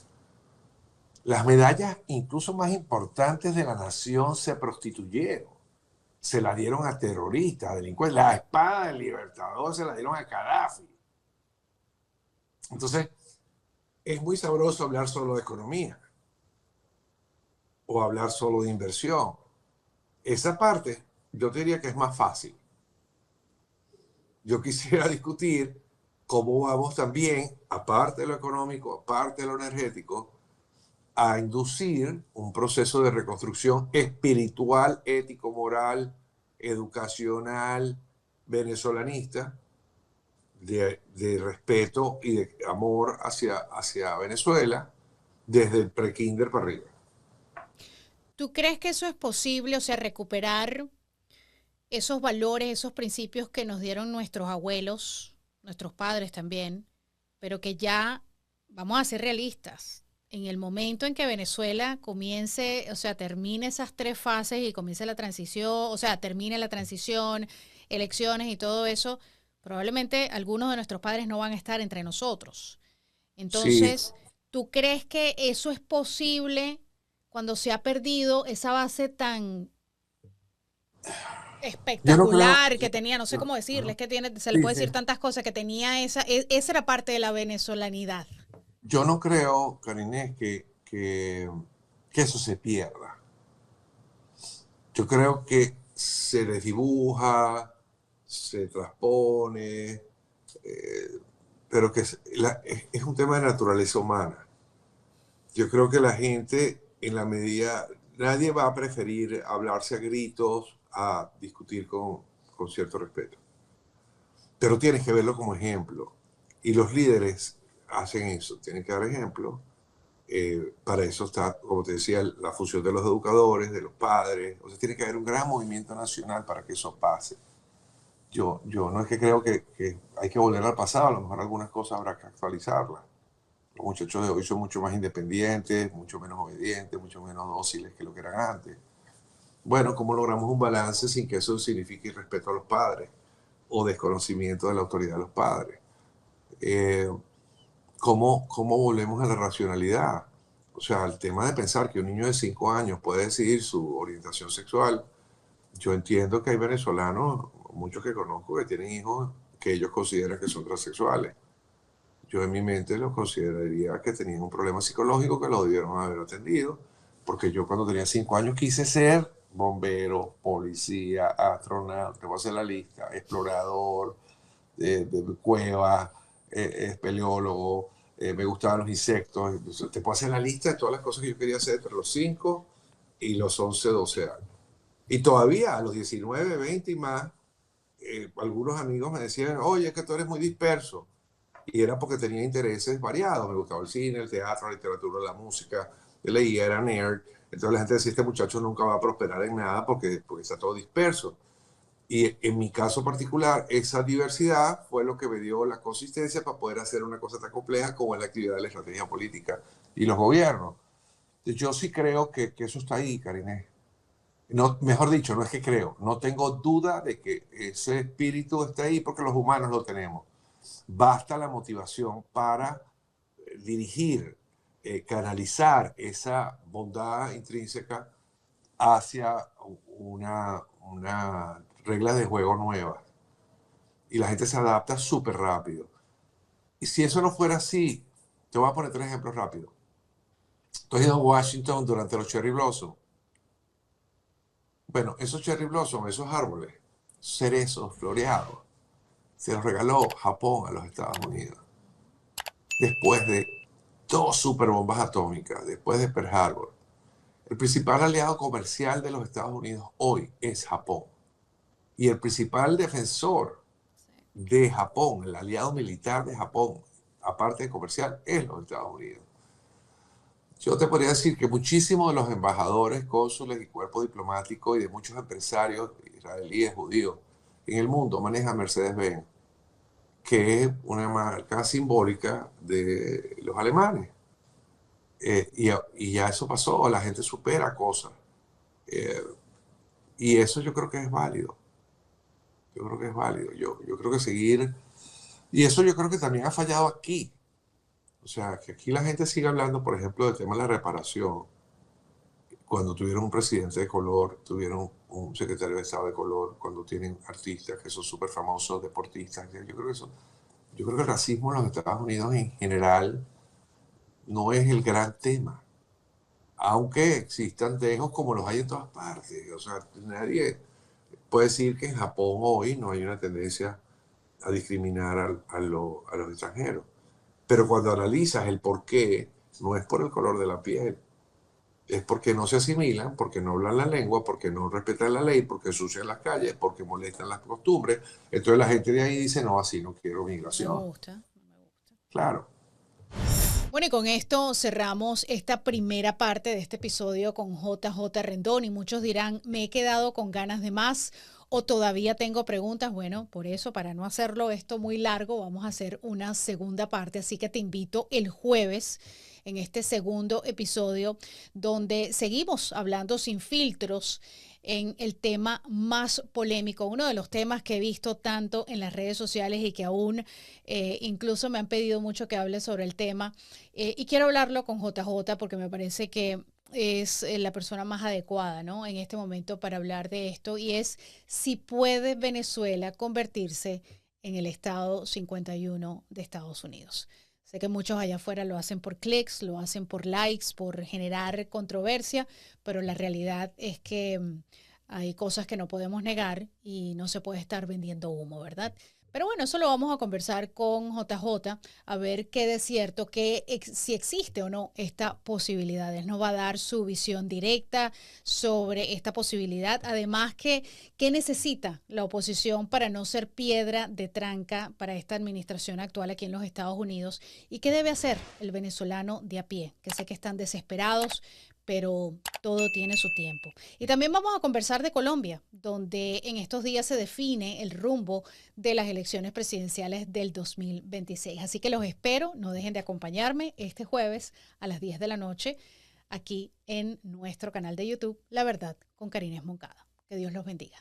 Las medallas incluso más importantes de la nación se prostituyeron. Se la dieron a terroristas, a delincuentes. La espada del libertador se la dieron a Gaddafi. Entonces, es muy sabroso hablar solo de economía o hablar solo de inversión. Esa parte yo te diría que es más fácil. Yo quisiera discutir cómo vamos también, aparte de lo económico, aparte de lo energético, a inducir un proceso de reconstrucción espiritual, ético, moral, educacional, venezolanista, de respeto y de amor hacia Venezuela, desde el pre-kinder para arriba. ¿Tú crees que eso es posible? O sea, recuperar esos valores, esos principios que nos dieron nuestros abuelos, nuestros padres también, pero que ya, vamos a ser realistas, en el momento en que Venezuela comience, o sea, termine esas 3 fases y comience la transición, o sea, termine la transición, elecciones y todo eso, probablemente algunos de nuestros padres no van a estar entre nosotros. Sí, Entonces, ¿tú crees que eso es posible cuando se ha perdido esa base tan yo no creo. espectacular que tenía? No sé cómo decirle, es que tiene, se le Sí, puede decir sí. tantas cosas, que tenía esa era parte de la venezolanidad. Yo no creo, Karine, que eso se pierda. Yo creo que se desdibuja, se transpone, pero que es un tema de naturaleza humana. Yo creo que la gente, en la medida, nadie va a preferir hablarse a gritos a discutir con cierto respeto. Pero tienes que verlo como ejemplo. Y los líderes hacen eso, tienen que dar ejemplo. Para eso está, como te decía, la función de los educadores, de los padres. O sea, tiene que haber un gran movimiento nacional para que eso pase. Yo no es que creo que hay que volver al pasado, a lo mejor algunas cosas habrá que actualizarlas. Los muchachos de hoy son mucho más independientes, mucho menos obedientes, mucho menos dóciles que lo que eran antes. Bueno, ¿cómo logramos un balance sin que eso signifique irrespeto a los padres o desconocimiento de la autoridad de los padres? ¿Cómo volvemos a la racionalidad? O sea, el tema de pensar que un niño de 5 años puede decidir su orientación sexual yo entiendo que hay venezolanos, muchos que conozco, que tienen hijos que ellos consideran que son transexuales. Yo en mi mente los consideraría que tenían un problema psicológico que lo debieron haber atendido, porque yo cuando tenía 5 años quise ser bombero, policía, astronauta, te voy a hacer la lista, explorador, de cueva, espeleólogo, me gustaban los insectos. Entonces, te puedo hacer la lista de todas las cosas que yo quería hacer entre los 5 y los 11, 12 años. Y todavía a los 19, 20 y más, algunos amigos me decían, oye, es que tú eres muy disperso. Y era porque tenía intereses variados. Me gustaba el cine, el teatro, la literatura, la música. Yo leía, era nerd. Entonces la gente decía, este muchacho nunca va a prosperar en nada porque está todo disperso. Y en mi caso particular, esa diversidad fue lo que me dio la consistencia para poder hacer una cosa tan compleja como es la actividad de la estrategia política y los gobiernos. Yo sí creo que eso está ahí, Karine. No, mejor dicho, no es que creo, no tengo duda de que ese espíritu está ahí porque los humanos lo tenemos. Basta la motivación para dirigir, canalizar esa bondad intrínseca hacia una regla de juego nueva. Y la gente se adapta súper rápido. Y si eso no fuera así, te voy a poner 3 ejemplos rápidos. Tú has ido a Washington durante los Cherry Blossom. Bueno, esos Cherry Blossom, esos árboles, cerezos floreados, se los regaló Japón a los Estados Unidos. Después de 2 superbombas atómicas, después de Pearl Harbor. El principal aliado comercial de los Estados Unidos hoy es Japón. Y el principal defensor de Japón, el aliado militar de Japón, aparte de comercial, es los Estados Unidos. Yo te podría decir que muchísimos de los embajadores, cónsules y cuerpos diplomáticos y de muchos empresarios israelíes, judíos, en el mundo manejan Mercedes-Benz, que es una marca simbólica de los alemanes. Y ya eso pasó, la gente supera cosas. Y eso yo creo que es válido. Yo creo que es válido. Yo creo que seguir... Y eso yo creo que también ha fallado aquí. O sea, que aquí la gente sigue hablando, por ejemplo, del tema de la reparación. Cuando tuvieron un presidente de color, tuvieron un secretario de Estado de color, cuando tienen artistas que son súper famosos, deportistas. Yo creo que el racismo en los Estados Unidos en general no es el gran tema. Aunque existan dejos como los hay en todas partes. O sea, nadie puede decir que en Japón hoy no hay una tendencia a discriminar a los extranjeros. Pero cuando analizas el por qué, no es por el color de la piel. Es porque no se asimilan, porque no hablan la lengua, porque no respetan la ley, porque ensucian las calles, porque molestan las costumbres. Entonces la gente de ahí dice, no, así no quiero migración. No me gusta. Claro. Bueno, y con esto cerramos esta primera parte de este episodio con JJ Rendón. Y muchos dirán, me he quedado con ganas de más o todavía tengo preguntas. Bueno, por eso, para no hacerlo esto muy largo, vamos a hacer una segunda parte. Así que te invito el jueves en este segundo episodio donde seguimos hablando sin filtros en el tema más polémico, uno de los temas que he visto tanto en las redes sociales y que aún incluso me han pedido mucho que hable sobre el tema. Y quiero hablarlo con JJ porque me parece que es la persona más adecuada, ¿no?, en este momento para hablar de esto, y es si puede Venezuela convertirse en el estado 51 de Estados Unidos. Sé que muchos allá afuera lo hacen por clics, lo hacen por likes, por generar controversia, pero la realidad es que hay cosas que no podemos negar y no se puede estar vendiendo humo, ¿verdad? Pero bueno, eso lo vamos a conversar con JJ, a ver qué de cierto, si existe o no esta posibilidad. Él nos va a dar su visión directa sobre esta posibilidad. Además, ¿qué necesita la oposición para no ser piedra de tranca para esta administración actual aquí en los Estados Unidos? ¿Y qué debe hacer el venezolano de a pie? Que sé que están desesperados, pero todo tiene su tiempo. Y también vamos a conversar de Colombia, donde en estos días se define el rumbo de las elecciones presidenciales del 2026. Así que los espero, no dejen de acompañarme este jueves a las 10 de la noche aquí en nuestro canal de YouTube, La Verdad con Karine Moncada. Que Dios los bendiga.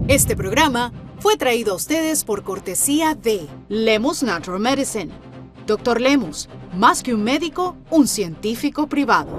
Este programa fue traído a ustedes por cortesía de Lemus Natural Medicine. Dr. Lemus, más que un médico, un científico privado.